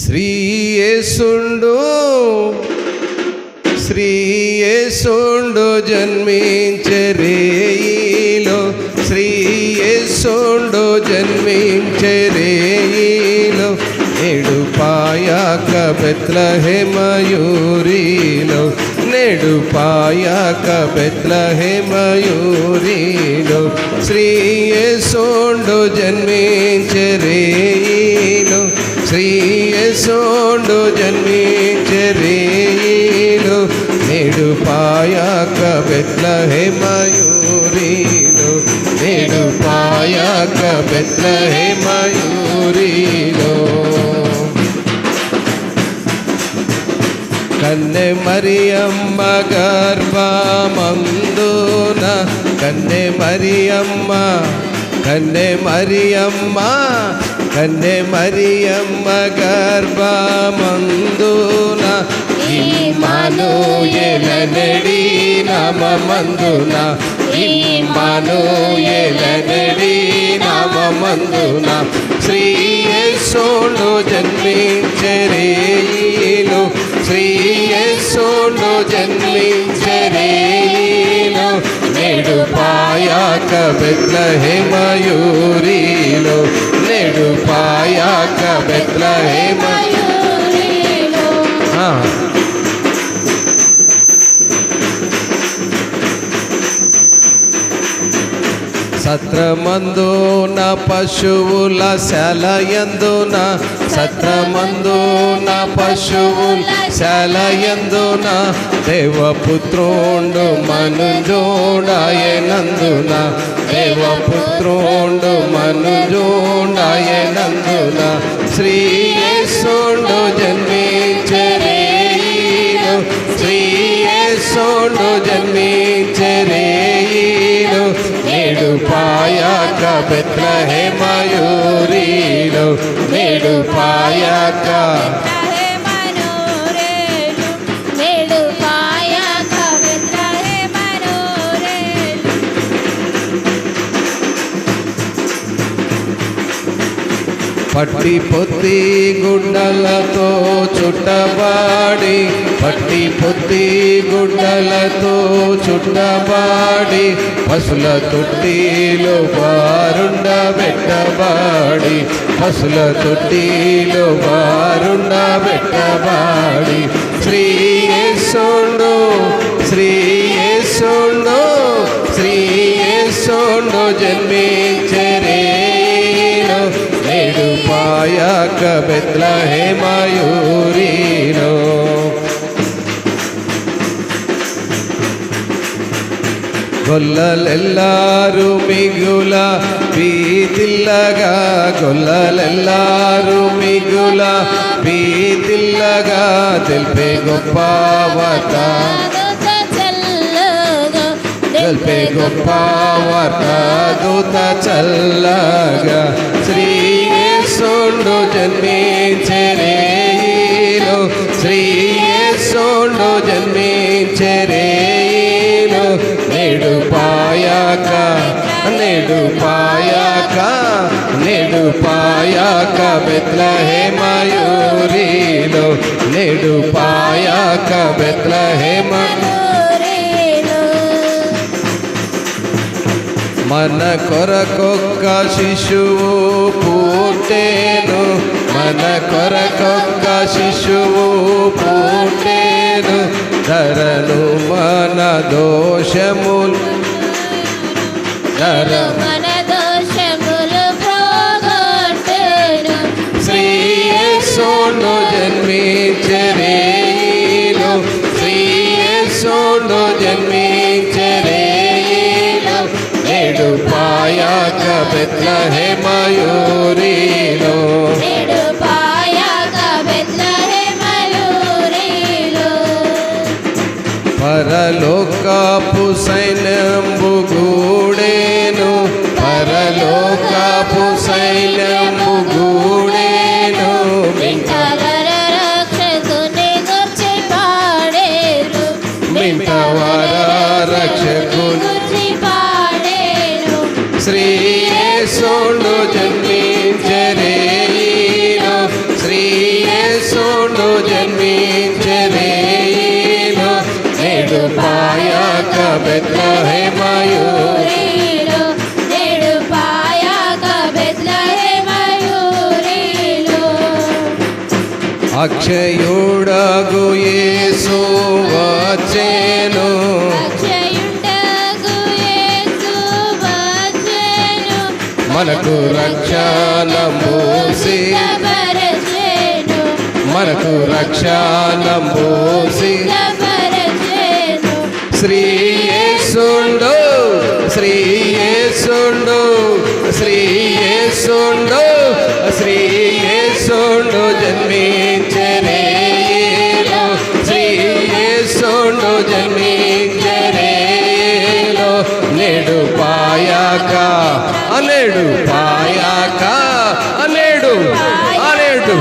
శ్రీ యేసుండు జన్మించే రేయిలో, శ్రీ యేసుండు జన్మించే రేయిలో, నేడు పాయాక బెత్లెహేమయూరిలో, నేడు పాయాక బెత్లెహేమయూరిలో, శ్రీ యేసుండు జన్మించే రేయిలో, శ్రీ యేసుండు జన్మించే రేయిలో, నేడు పాయాక బెత్లెహేమయూరిలో, నేడు పాయాక బెత్లెహేమయూరిలో. కన్నె మరియమ్మ గర్భమందున, కన్నె మరియమ్మ, కన్నె మరియమ్మ, కన్నె మరియమ్మ గర్భమందున, ఇమ్మానుయేలనడి నామమందున, ఇమ్మానుయేలనడి నామమందున, శ్రీ యేసుండు జన్మించే రేయిలో, శ్రీ యేసుండు జన్మించే రేయిలో, నేడు పాయాక బెత్లెహేమయూరిలో, నేడు పాయాక బెత్లెహేమయూరిలో. సత్రమందున పశువుల శాలయందున, సత్రమందున పశువుల శాలయందున, దేవపుత్రుండు మనుజుడాయెనందున, దేవపుత్రుండు మనుజుడాయెనందున, శ్రీ యేసుండు జన్మించే రేయిలో, శ్రీ యేసుండు జన్మించే రేయిలో, నేడు పాయాక బెత్లెహేమయూరిలో, నేడు పాయాక నేడు పాయాక బెత్లెహేమయూరిలో. పట్టి పొత్తి గుడ్డలతో చుట్టబాడి, పట్టి పొత్తి గుడ్డలతో చుట్టబాడి, పశుల తొట్టిలో వారుండబెట్టబాడి, పశుల తొట్టిలో వారుండబెట్టబాడి, శ్రీ యేసుండు, శ్రీ యేసుండు, శ్రీ యేసుండు జన్మించే రేయిలో, నేడు పాయాక బెత్లెహేమయూరిలో. గొల్లలెల్లారు మిగుల ప్రీతిల్లగా, గొల్లలెల్లారు మిగుల ప్రీతిల్లగా, తెలిపే గొప్ప వార్త, తెలిపే గొప్ప వార్త దూత చల్లగా, శ్రీ యేసుండు జన్మించే రేయిలో, శ్రీ యేసుండు జన్మించే రేయిలో, నేడు పాయాక, నేడు పాయాక, నేడు పాయాక బెత్లెహేమయూరిలో, నేడు పాయాక బెత్లెహేమయూరిలో. మన కొరకొక్క శిశువు పుట్టెను, మన కొరకొక్క శిశువు పుట్టెను, ధరను మన దోషములు, మన దోషములు పోగొట్టెను, శ్రీ యేసుండు జన్మించే రేయిలో, శ్రీ యేసుండు జన్మించే రేయిలో, నేడు పాయాక బెత్లెహేమయూరిలో, నేడు పాయాక బెత్లెహేమయూరిలో. పరలోకపు సైన్యంబు గూడెను, పరలోకపు సైన్యంబు గూడెను, మింటవర రక్షకుని గూర్చి పాడేరు, మింటవర రక్షకుని గూర్చి పాడేరు, శ్రీ యేసుండు జన్మించే రేయిలో, యేసుండు జన్మించెరేయిలో నేడు పాయాక బెత్లెహేమయూరి ఊరిలో నేడు పాయాక బెత్లెహేమయూరిలో అక్షయుడగు యేసు వచ్చెను అక్షయుండగు యేసు వచ్చెను మనకు రక్షణము సిద్ధపరచెను మనకు రక్షణము సిద్ధపరచెను శ్రీ యేసుండు శ్రీ యేసుండు శ్రీ యేసుండు శ్రీ యేసుండు జన్మించెరేయిలో శ్రీ యేసుండు జన్మించెరేయిలో నేడు పాయాక అనేడు పాయాక అనేడు అనేడు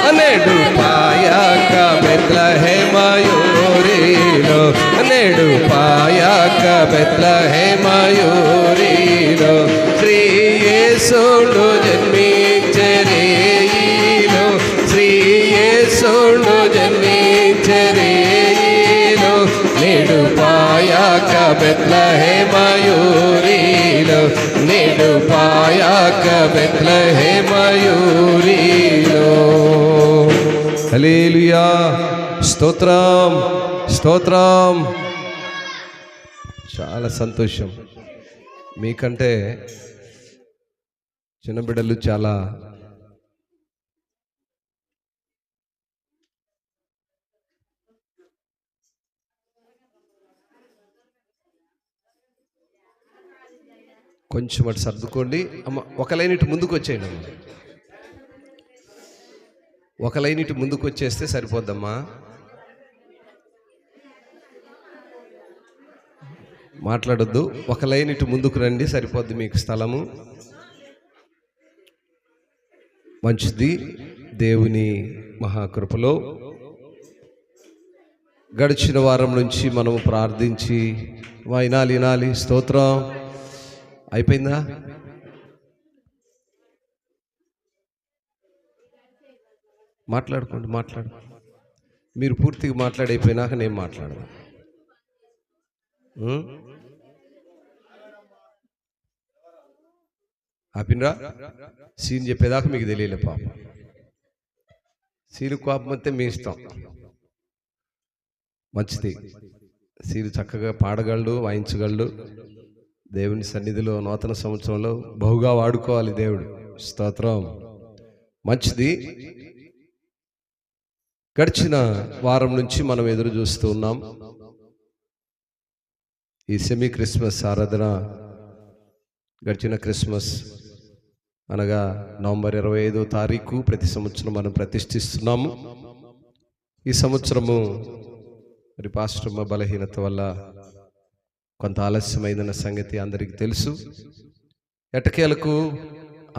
అనేడు పాయాక బెత్లెహేమయూరిలో నేడు పాయాక బెత్లెహేమయూరిలో శ్రీ యేసుండు జన్మించెరేయిలో శ్రీ యేసుండు జన్మించెరేయిలో నేడు పాయాక బెత్లెహేమయూరిలో నేడు పాయాక బెత్లెహేమయూరిలో హల్లెలూయా స్తోత్రం స్తోత్రం. చాలా సంతోషం. మీకంటే చిన్న బిడ్డలు చాలా కొంచెం అటు సర్దుకోండి అమ్మ. ఒక లైన్ ఇటు ముందుకు వచ్చేయండి అమ్మ. ఒక లైన్ ఇటు ముందుకు వచ్చేస్తే సరిపోద్దమ్మా. మాట్లాడొద్దు. ఒక లైన్ ఇటు ముందుకు రండి, సరిపోద్ది మీకు స్థలము. మంచిది. దేవుని మహాకృపలో గడిచిన వారం నుంచి మనము ప్రార్థించి వినాలి వినాలి స్తోత్రం అయిపోయిందా? మాట్లాడుకోండి, మాట్లాడు. మీరు పూర్తిగా మాట్లాడైపోయినాక నేను మాట్లాడదా? ఆపినరా? సీన్ చెప్పేదాకా మీకు తెలియలే పాప. సీలు కోపం అంతే మీ ఇష్టం. మంచిది. సీలు చక్కగా పాడగలడు, వాయించగలడు. దేవుని సన్నిధిలో నూతన సంవత్సరంలో బహుగా వాడుకోవాలి దేవుడు. స్తోత్రం. మంచిది. గడిచిన వారం నుంచి మనం ఎదురు చూస్తూ ఉన్నాం. ఈ సెమీ క్రిస్మస్ ఆరాధన గడిచిన క్రిస్మస్ అనగా నవంబర్ 25వ తారీఖు ప్రతి సంవత్సరం మనం ప్రతిష్ఠిస్తున్నాము. ఈ సంవత్సరము మరి పాస్టర్ బలహీనత వల్ల కొంత ఆలస్యమైందన్న సంగతి అందరికీ తెలుసు. ఎట్టకేలకు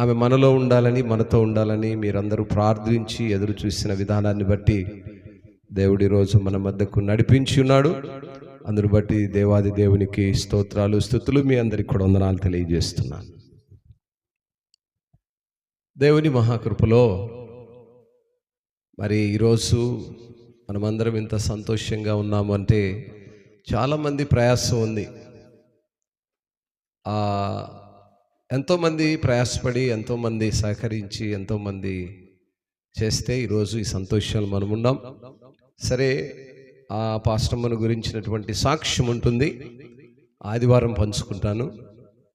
ఆమె మనలో ఉండాలని, మనతో ఉండాలని మీరందరూ ప్రార్థించి ఎదురు చూసిన విధానాన్ని బట్టి దేవుడి రోజు మన మధ్యకు నడిపించి ఉన్నాడు. అందును బట్టి దేవాది దేవునికి స్తోత్రాలు స్తుతులు. మీ అందరికి కూడా వందనాలు తెలియజేస్తున్నాను. దేవుని మహాకృపలో మరి ఈరోజు మనమందరం ఇంత సంతోషంగా ఉన్నాము అంటే చాలామంది ప్రయాసం ఉంది. ఎంతోమంది ప్రయాసపడి, ఎంతోమంది సహకరించి, ఎంతోమంది చేస్తే ఈరోజు ఈ సంతోషాలు మనం ఉన్నాం. సరే, ఆ పాస్టమ్మను గురించినటువంటి సాక్ష్యం ఉంటుంది, ఆదివారం పంచుకుంటాను.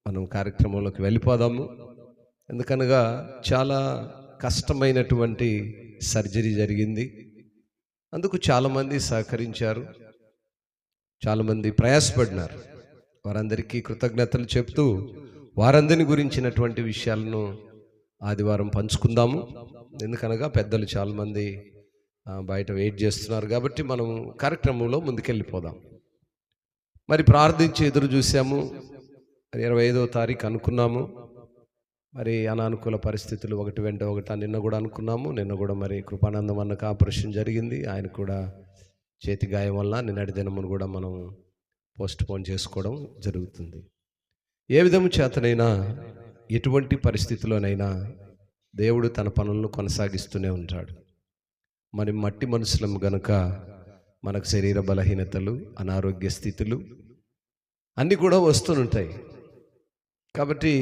మనం కార్యక్రమంలోకి వెళ్ళిపోదాము. ఎందుకనగా చాలా కష్టమైనటువంటి సర్జరీ జరిగింది. అందుకు చాలామంది సహకరించారు, చాలామంది ప్రయాసపడినారు. వారందరికీ కృతజ్ఞతలు చెప్తూ వారందరిని గురించినటువంటి విషయాలను ఆదివారం పంచుకుందాము. ఎందుకనగా పెద్దలు చాలామంది బయట వెయిట్ చేస్తున్నారు కాబట్టి మనం కార్యక్రమంలో ముందుకెళ్ళిపోదాం. మరి ప్రార్థించి ఎదురు చూసాము. 25వ తారీఖు అనుకున్నాము. మరి అనానుకూల పరిస్థితులు ఒకటి వెంట ఒకట నిన్న కూడా అనుకున్నాము. నిన్న కూడా మరి కృపానందం అన్నకు ఆపరేషన్ జరిగింది. ఆయన కూడా చేతి గాయం వల్ల నిన్నటి దినమును కూడా మనం పోస్ట్ పోన్ చేసుకోవడం జరుగుతుంది. ఏ విధము చేతనైనా, ఎటువంటి పరిస్థితిలోనైనా దేవుడు తన పనులను కొనసాగిస్తూనే ఉంటాడు. మనం మట్టి మనుషులం గనుక మనకు శరీర బలహీనతలు, అనారోగ్య స్థితులు అన్నీ కూడా వస్తుంటాయి. కాబట్టి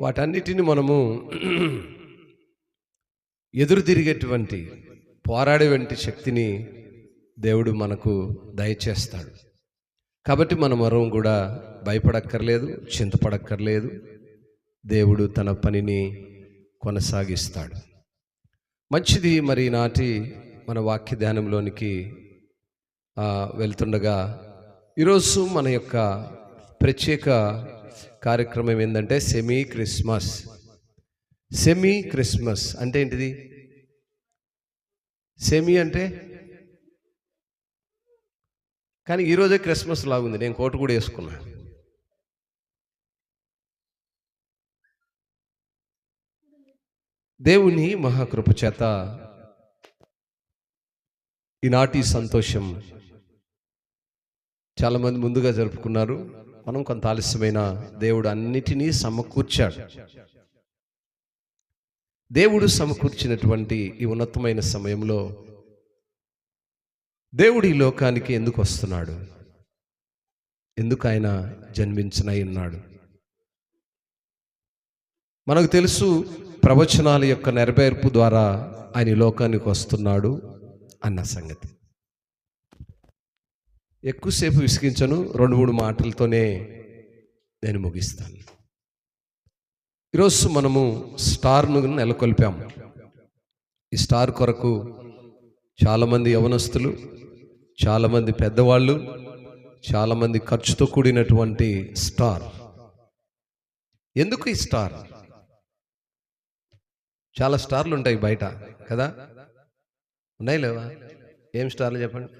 వాటన్నిటిని మనము ఎదురు తిరిగేటువంటి, పోరాడేటువంటి శక్తిని దేవుడు మనకు దయచేస్తాడు. కాబట్టి మనం మరం కూడా భయపడక్కర్లేదు, చింతపడక్కర్లేదు. దేవుడు తన పనిని కొనసాగిస్తాడు. మంచిది. మరి నాటి మన వాక్య ధ్యానంలోనికి వెళ్తుండగా ఈరోజు మన యొక్క ప్రత్యేక కార్యక్రమం ఏంటంటే సెమీ క్రిస్మస్. సెమీ క్రిస్మస్ అంటే ఏంటిది? సెమీ అంటే కానీ ఈరోజే క్రిస్మస్ లాగుంది. నేను కోటు కూడా వేసుకున్నా. దేవుని మహాకృప చేత ఈనాటి సంతోషం చాలామంది ముందుగా జరుపుకున్నారు. మనం కొంత ఆలస్యమైన దేవుడు అన్నిటినీ సమకూర్చాడు. దేవుడు సమకూర్చినటువంటి ఈ ఉన్నతమైన సమయంలో దేవుడు ఈ లోకానికి ఎందుకు వస్తున్నాడు? ఎందుకు ఆయన జన్మించనై ఉన్నాడు? మనకు తెలుసు, ప్రవచనాల యొక్క నెరవేర్పు ద్వారా ఆయన ఈ లోకానికి వస్తున్నాడు అన్న సంగతి. ఎక్కువసేపు విసిగించను, 2-3 మాటలతోనే నేను ముగిస్తాను. ఈరోజు మనము స్టార్ను నెలకొల్పాము. ఈ స్టార్ కొరకు చాలామంది యవనస్తులు, చాలామంది పెద్దవాళ్ళు, చాలామంది ఖర్చుతో కూడినటువంటి స్టార్. ఎందుకు ఈ స్టార్? చాలా స్టార్లు ఉంటాయి బయట కదా, ఉన్నాయి లేవా? ఏం స్టార్లు చెప్పండి?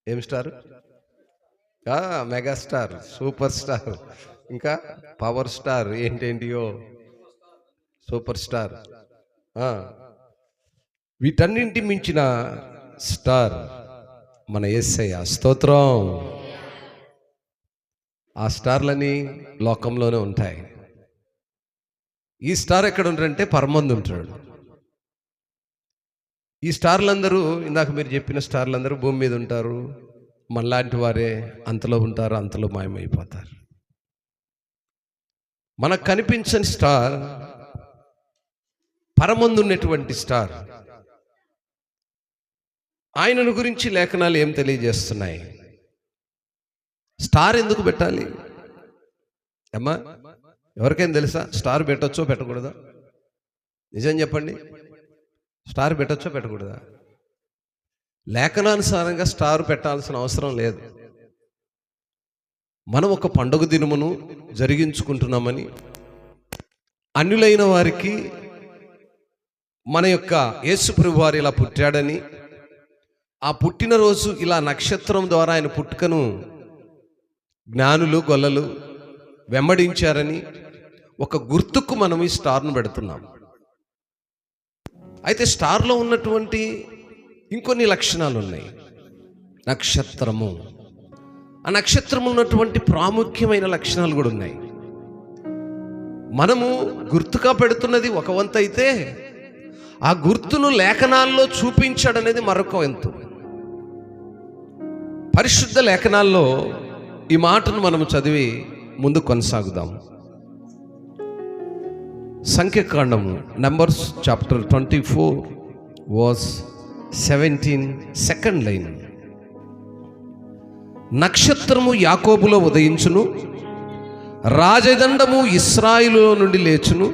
ఏం స్టార్? మెగాస్టార్, సూపర్ స్టార్, ఇంకా పవర్ స్టార్, ఏంటేంటియో సూపర్ స్టార్. వీటన్నింటి మించిన స్టార్ మన యేసయ్య. స్తోత్రం. ఆ స్టార్లని లోకంలోనే ఉంటాయి. ఈ స్టార్ ఎక్కడ ఉంటాడంటే పరమందు ఉంటాడు. ఈ స్టార్లందరూ, ఇందాక మీరు చెప్పిన స్టార్లందరూ భూమి మీద ఉంటారు. మనలాంటి వారే అంతలో ఉంటారు, అంతలో మాయమైపోతారు. మనకు కనిపించని స్టార్ పరమందు ఉన్నటువంటి స్టార్. ఆయనను గురించి లేఖనాలు ఏం తెలియజేస్తున్నాయి? స్టార్ ఎందుకు పెట్టాలి అమ్మా? ఎవరికైనా తెలుసా స్టార్ పెట్టచ్చో పెట్టకూడదా? నిజం చెప్పండి, స్టార్ పెట్టచ్చో పెట్టకూడదా? లేఖనానుసారంగా స్టార్ పెట్టాల్సిన అవసరం లేదు. మనం ఒక పండుగ దినమును జరిగించుకుంటున్నామని, అన్యులైన వారికి మన యొక్క యేసుప్రభు వారు ఇలా పుట్టాడని, ఆ పుట్టినరోజు ఇలా నక్షత్రం ద్వారా ఆయన పుట్టుకను జ్ఞానులు, గొల్లలు వెంబడించారని ఒక గుర్తుకు మనం ఈ స్టార్ను పెడుతున్నాం. అయితే స్టార్లో ఉన్నటువంటి ఇంకొన్ని లక్షణాలు ఉన్నాయి. నక్షత్రము, ఆ నక్షత్రము ఉన్నటువంటి ప్రాముఖ్యమైన లక్షణాలు కూడా ఉన్నాయి. మనము గుర్తుగా పెడుతున్నది ఒక వంతు అయితే, ఆ గుర్తును లేఖనాల్లో చూపించాడనేది మరొక వంతు. పరిశుద్ధ లేఖనాల్లో ఈ మాటను మనము చదివి ముందు కొనసాగుదాం. సంఖ్యాకాండము Numbers chapter 24 verse 17 second line. నక్షత్రము యాకోబులో ఉదయించును, రాజదండము ఇశ్రాయేలు నుండి లేచును,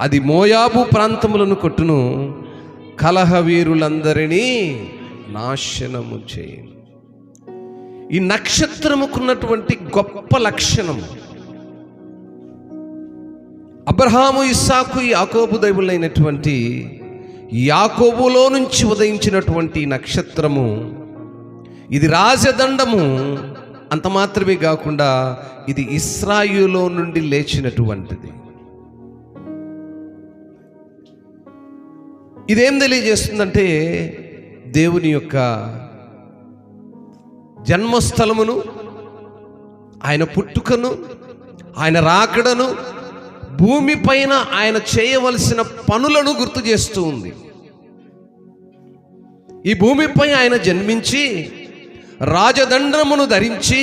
అది మోయాబు ప్రాంతములను కొట్టును, కలహవీరులందరినీ నాశనము చేయును. ఈ నక్షత్రముకున్నటువంటి గొప్ప లక్షణం, అబ్రహాము, ఇస్సాకు, యాకోబు దేవులైనటువంటి యాకోబులో నుంచి ఉదయించినటువంటి నక్షత్రము, ఇది రాజదండము. అంత మాత్రమే కాకుండా ఇది ఇశ్రాయేలు నుండి లేచినటువంటిది. ఇదేం తెలియజేస్తుందంటే దేవుని యొక్క జన్మస్థలమును, ఆయన పుట్టుకను, ఆయన రాకడను భూమిపైన ఆయన చేయవలసిన పనులను గుర్తు చేస్తూ ఉంది. ఈ భూమిపై ఆయన జన్మించి రాజదండమును ధరించి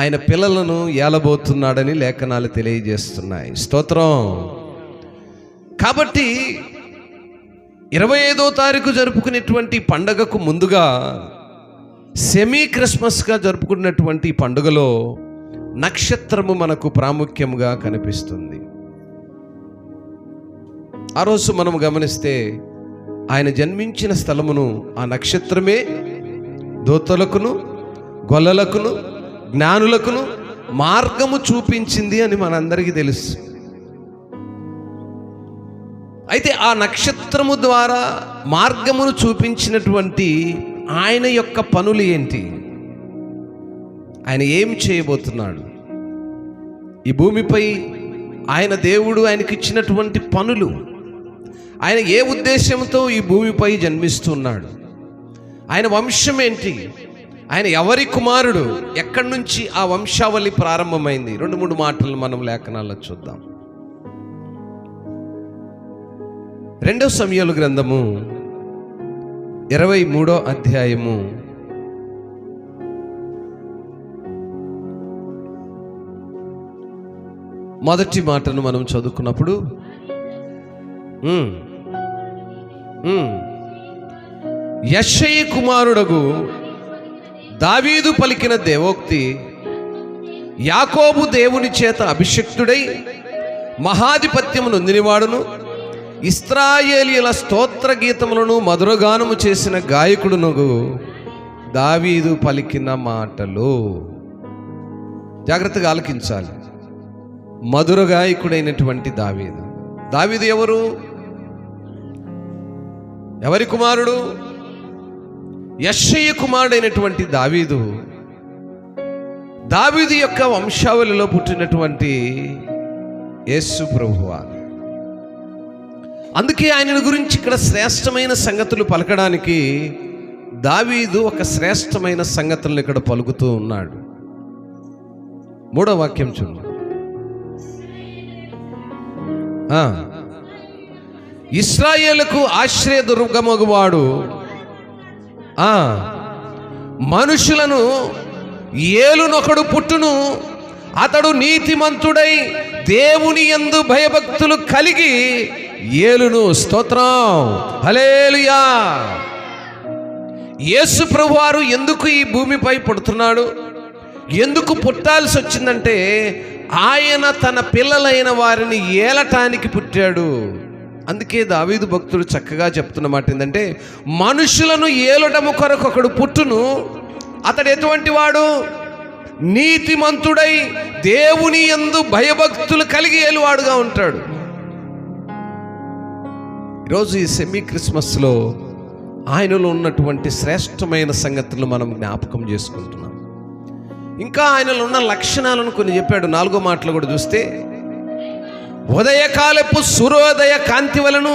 ఆయన పిల్లలను ఏలబోతున్నాడని లేఖనాలు తెలియజేస్తున్నాయి. స్తోత్రం. కాబట్టి 25వ తారీఖు జరుపుకునేటువంటి పండగకు ముందుగా సెమీ క్రిస్మస్గా జరుపుకున్నటువంటి పండుగలో నక్షత్రము మనకు ప్రాముఖ్యంగా కనిపిస్తుంది. ఆ రోజు మనం గమనిస్తే ఆయన జన్మించిన స్థలమును ఆ నక్షత్రమే దూతలకును గొల్లలకును జ్ఞానులకును మార్గము చూపించింది అని మనందరికీ తెలుసు. అయితే ఆ నక్షత్రము ద్వారా మార్గమును చూపించినటువంటి ఆయన యొక్క పనులు ఏంటి? ఆయన ఏం చేయబోతున్నాడు? ఈ భూమిపై ఆయన దేవుడు ఆయనకి ఇచ్చినటువంటి పనులు, ఆయన ఏ ఉద్దేశంతో ఈ భూమిపై జన్మిస్తున్నాడు, ఆయన వంశం ఏంటి, ఆయన ఎవరి కుమారుడు, ఎక్కడి నుంచి ఆ వంశావళి ప్రారంభమైంది? 2-3 మాటలు మనం లేఖనాల్లో చూద్దాం. 2వ సమూయేలు గ్రంథము 23వ అధ్యాయము 1వ మాటను మనం చదువుకున్నప్పుడు యెషయి కుమారుడగు దావీదు పలికిన దేవోక్తి, యాకోబు దేవుని చేత అభిషిక్తుడై మహాధిపత్యము నొందినవాడును ఇశ్రాయేలీయుల స్తోత్ర గీతములను మధురగానము చేసిన గాయకుడునగు దావీదు పలికిన మాటలు. జాగ్రత్తగా ఆలకించాలి. మధుర గాయకుడైనటువంటి దావీదు. దావీదు ఎవరు? ఎవరి కుమారుడు? యెషయి కుమారుడైనటువంటి దావీదు. దావీదు యొక్క వంశావళిలో పుట్టినటువంటి యేసు ప్రభువారు. అందుకే ఆయన గురించి ఇక్కడ శ్రేష్టమైన సంగతులు పలకడానికి దావీదు ఒక శ్రేష్టమైన సంగతులను ఇక్కడ పలుకుతూ ఉన్నాడు. 3వ వాక్యం చూడండి. ఇశ్రాయేలుకు ఆశ్రయదుర్గమగువాడు, మనుషులను ఏలునొకడు పుట్టును, అతడు నీతిమంతుడై దేవుని యందు భయభక్తులు కలిగి ఏలును. స్తోత్రం. హల్లెలూయా. యేసు ప్రభువారు ఎందుకు ఈ భూమిపై పుడుతున్నాడు? ఎందుకు పుట్టాల్సి వచ్చిందంటే ఆయన తన పిల్లలైన వారిని ఏలటానికి పుట్టాడు. అందుకే దావీదు భక్తుడు చక్కగా చెప్తున్న మాట ఏంటంటే, మనుషులను ఏలటము కొరకు ఒకడు పుట్టును, అతడు ఎటువంటి వాడు? నీతిమంతుడై దేవుని యందు భయభక్తులు కలిగి ఏలువాడుగా ఉంటాడు. ఈరోజు ఈ సెమీ క్రిస్మస్లో ఆయనలో ఉన్నటువంటి శ్రేష్టమైన సంగతులను మనం జ్ఞాపకం చేసుకుంటున్నాం. ఇంకా ఆయనలో ఉన్న లక్షణాలను కొన్ని చెప్పాడు. 4వ మాటలు కూడా చూస్తే, ఉదయకాలపు సూర్యోదయ కాంతి వలను,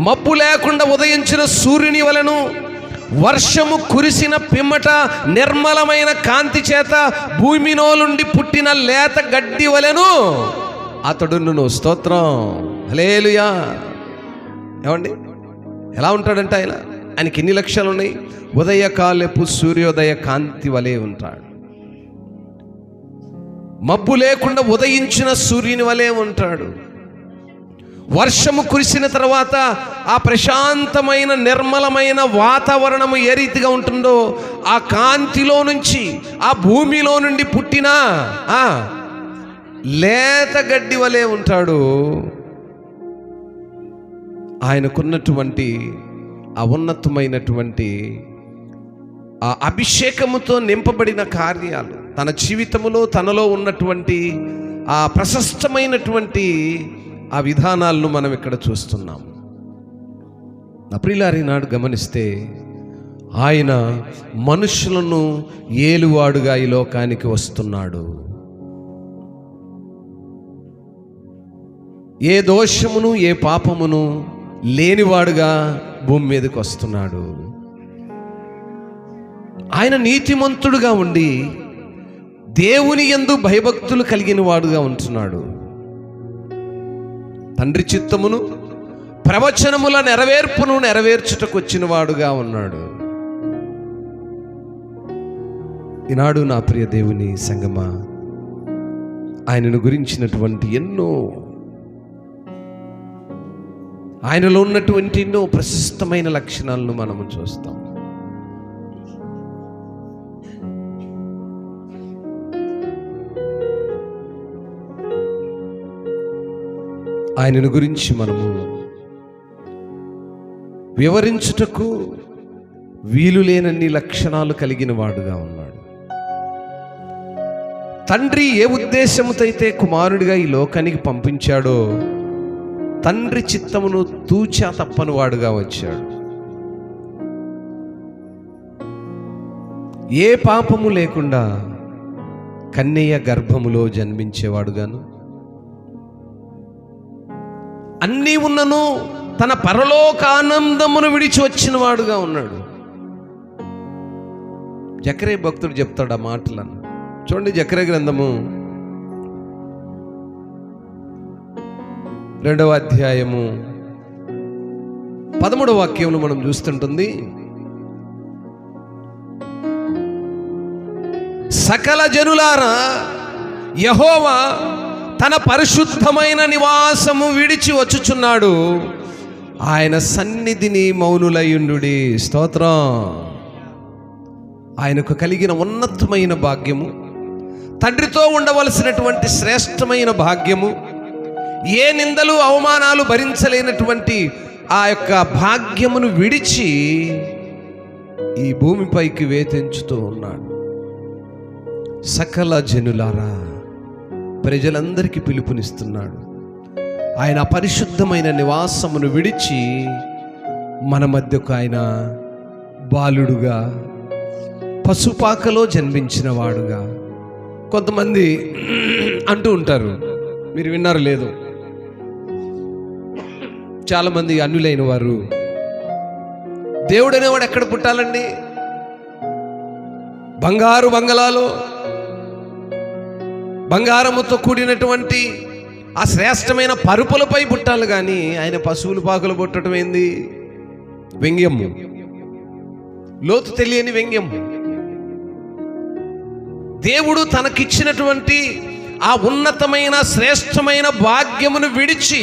మబ్బు లేకుండా ఉదయించిన సూర్యుని వలను, వర్షము కురిసిన పిమ్మట నిర్మలమైన కాంతి చేత భూమిలో నుండి పుట్టిన లేత గడ్డి వలెను అతడును. స్తోత్రం. హల్లెలూయా. ఏమండి, ఎలా ఉంటాడంటే ఆయనకి ఎన్ని లక్షణాలు ఉన్నాయి? ఉదయకాలపు సూర్యోదయ కాంతి వలె ఉంటాడు. మబ్బు లేకుండా ఉదయించిన సూర్యుని వలె ఉంటాడు. వర్షము కురిసిన తర్వాత ఆ ప్రశాంతమైన నిర్మలమైన వాతావరణము ఏ రీతిగా ఉంటుందో, ఆ కాంతిలో నుంచి, ఆ భూమిలో నుండి పుట్టిన లేత గడ్డి వలె ఉంటాడు. ఆయనకున్నటువంటి ఆ ఉన్నతమైనటువంటి ఆ అభిషేకముతో నింపబడిన కార్యాలు, తన జీవితంలో తనలో ఉన్నటువంటి ఆ ప్రశస్తమైనటువంటి ఆ విధానాలను మనం ఇక్కడ చూస్తున్నాం. నా ప్రియులారా, నాడు గమనిస్తే ఆయన మనుషులను ఏలువాడుగా ఈ లోకానికి వస్తున్నాడు. ఏ దోషమును ఏ పాపమును లేనివాడుగా భూమి మీదకి వస్తున్నాడు. ఆయన నీతిమంతుడుగా ఉండి దేవుని యందు భయభక్తులు కలిగిన వాడుగా ఉంటున్నాడు. తండ్రి చిత్తమును ప్రవచనముల నెరవేర్పును నెరవేర్చుటకు వచ్చిన వాడుగా ఉన్నాడు. ఈనాడు నా ప్రియ దేవుని సంగమా, ఆయనను గురించినటువంటి ఆయనలో ఉన్నటువంటి ఎన్నో ప్రశస్తమైన లక్షణాలను మనము చూస్తాం. ఆయనను గురించి మనము వివరించుటకు వీలు లేనన్ని లక్షణాలు కలిగిన వాడుగా ఉన్నాడు. తండ్రి ఏ ఉద్దేశముతో అయితే కుమారుడిగా ఈ లోకానికి పంపించాడో తండ్రి చిత్తమును తూచా తప్పని వాడుగా వచ్చాడు. ఏ పాపము లేకుండా కన్యయ గర్భములో జన్మించేవాడుగాను, అన్నీ ఉన్నను తన పరలోకానందమును విడిచి వచ్చిన వాడుగా ఉన్నాడు. జకరే భక్తుడు చెప్తాడు ఆ మాటలను. చూడండి, జకరే గ్రంథము 2వ అధ్యాయము 13వ వాక్యమును మనం చూస్తుంటుంది. సకల జనులారా, యెహోవా తన పరిశుద్ధమైన నివాసము విడిచి వచ్చుచున్నాడు, ఆయన సన్నిధిని మౌనులయుండుడి. స్తోత్రం. ఆయనకు కలిగిన ఉన్నతమైన భాగ్యము, తండ్రితో ఉండవలసినటువంటి శ్రేష్టమైన భాగ్యము, ఏ నిందలు అవమానాలు భరించలేనటువంటి ఆ యొక్క భాగ్యమును విడిచి ఈ భూమిపైకి వేధించుతూ ఉన్నాడు. సకల జనులారా, ప్రజలందరికీ పిలుపునిస్తున్నాడు. ఆయన పరిశుద్ధమైన నివాసమును విడిచి మన మధ్యకు ఆయన బాలుడుగా పశుపాకలో జన్మించిన వాడుగా. కొంతమంది అంటూ ఉంటారు, మీరు విన్నారు లేదు, చాలామంది అన్యులైన వారు, దేవుడు అనేవాడు ఎక్కడ పుట్టాలండి? బంగారు బంగళాలో బంగారముతో కూడినటువంటి ఆ శ్రేష్టమైన పరుపులపై పుట్టాలి, కానీ ఆయన పశువుల పాకలు పుట్టడం ఏంది? వ్యంగ్యము, లోతు తెలియని వ్యంగ్యము. దేవుడు తనకిచ్చినటువంటి ఆ ఉన్నతమైన శ్రేష్టమైన భాగ్యమును విడిచి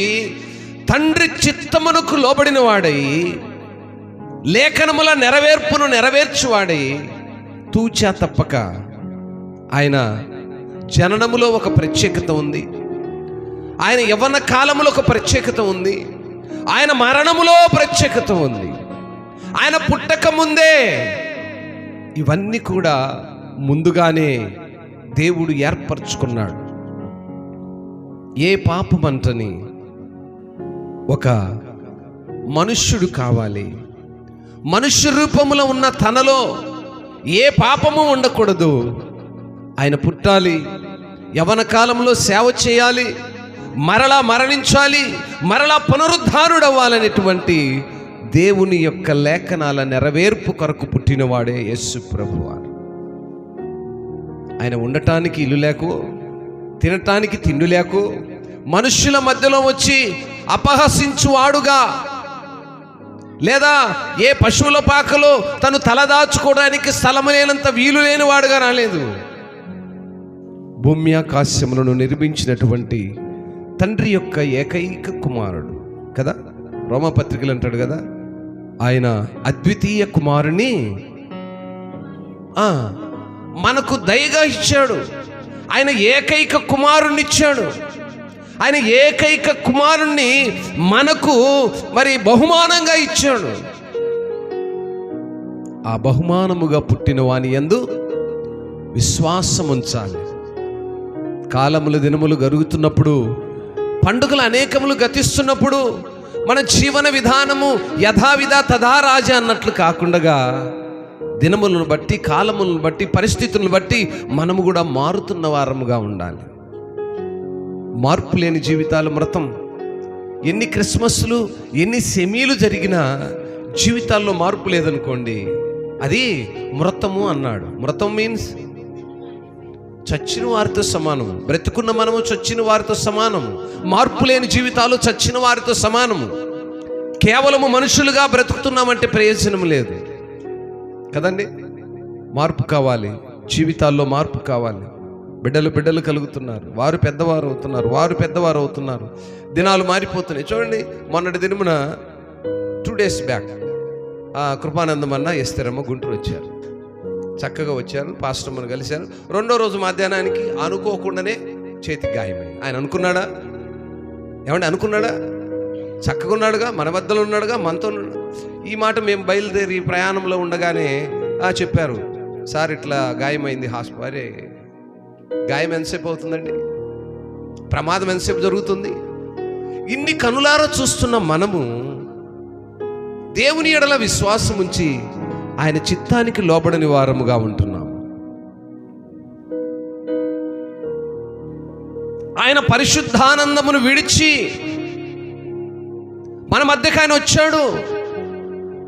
తండ్రి చిత్తమునకు లోబడిన వాడై, లేఖనముల నెరవేర్పును నెరవేర్చువాడై, తూచా తప్పక ఆయన జననములో ఒక ప్రత్యేకత ఉంది, ఆయన యవ్వన కాలములో ఒక ప్రత్యేకత ఉంది, ఆయన మరణములో ప్రత్యేకత ఉంది, ఆయన పుట్టక ముందే ఇవన్నీ కూడా ముందుగానే దేవుడు ఏర్పరచుకున్నాడు. ఏ పాపమంటని ఒక మనుష్యుడు కావాలి, మనుష్య రూపములో ఉన్న తనలో ఏ పాపము ఉండకూడదు, ఆయన పుట్టాలి, యవ్వన కాలంలో సేవ చేయాలి, మరలా మరణించాలి, మరలా పునరుద్ధారుడవ్వాలనేటువంటి దేవుని యొక్క లేఖనాల నెరవేర్పు కొరకు పుట్టినవాడే యేసు ప్రభువారు. ఆయన ఉండటానికి ఇల్లు లేకో, తినటానికి తిండి లేకో, మనుష్యుల మధ్యలో వచ్చి అపహసించువాడుగా, లేదా ఏ పశువుల పాకలో తను తలదాచుకోవడానికి స్థలము లేనంత వీలు లేని వాడుగా రాలేదు. భూమి ఆకాశములను నిర్మించినటువంటి తండ్రి యొక్క ఏకైక కుమారుడు కదా, రోమపత్రికలు అంటాడు కదా, ఆయన అద్వితీయ కుమారుని మనకు దయగా ఇచ్చాడు. ఆయన ఏకైక కుమారుణ్ణి ఇచ్చాడు. ఆయన ఏకైక కుమారుణ్ణి మనకు మరి బహుమానంగా ఇచ్చాడు. ఆ బహుమానముగా పుట్టిన వాని యందు విశ్వాసం ఉంచాలి. కాలములు దినములు గరుగుతున్నప్పుడు, పండుగలు అనేకములు గతిస్తున్నప్పుడు మన జీవన విధానము యథావిధ తథారాజ అన్నట్లు కాకుండా దినములను బట్టి, కాలములను బట్టి, పరిస్థితులను బట్టి మనము కూడా మారుతున్న వారముగా ఉండాలి. మార్పు లేని జీవితాలు మృతం. ఎన్ని క్రిస్మస్లు, ఎన్ని సెమీలు జరిగినా జీవితాల్లో మార్పు లేదనుకోండి, అది మృతము అన్నాడు. మృతం మీన్స్ చచ్చిన వారితో సమానము. బ్రతుకున్న మనము చచ్చిన వారితో సమానము. మార్పు లేని జీవితాలు చచ్చిన వారితో సమానము. కేవలము మనుషులుగా బ్రతుకుతున్నామంటే ప్రయోజనం లేదు కదండి. మార్పు కావాలి, జీవితాల్లో మార్పు కావాలి. బిడ్డలు కలుగుతున్నారు, వారు పెద్దవారు అవుతున్నారు. దినాలు మారిపోతున్నాయి. చూడండి, మొన్నటి దినమున 2 days బ్యాక్ కృపానందం అన్న ఎస్తేరమ్మ గుంటూరు వచ్చారు. చక్కగా వచ్చారు, పాస్టర్ని కలిశారు. 2వ రోజు మధ్యాహ్నానికి అనుకోకుండానే చేతికి గాయమైంది. ఆయన అనుకున్నాడా? అనుకున్నాడా? చక్కగా ఉన్నాడుగా, మన మధ్యలో ఉన్నాడుగా, మనతో ఉన్నాడు. ఈ మాట మేము బయలుదేరి ప్రయాణంలో ఉండగానే చెప్పారు, సార్ ఇట్లా గాయమైంది హాస్పిటల్. అరే, గాయం ఎంతసేపు అవుతుందండి? ప్రమాదం ఎంతసేపు జరుగుతుంది? ఇన్ని కనులారా చూస్తున్న మనము దేవుని ఎడల విశ్వాసం ఉంచి ఆయన చిత్తానికి లోబడని వారముగా ఉంటున్నాం. ఆయన పరిశుద్ధానందమును విడిచి మన మధ్యకు ఆయన వచ్చాడు.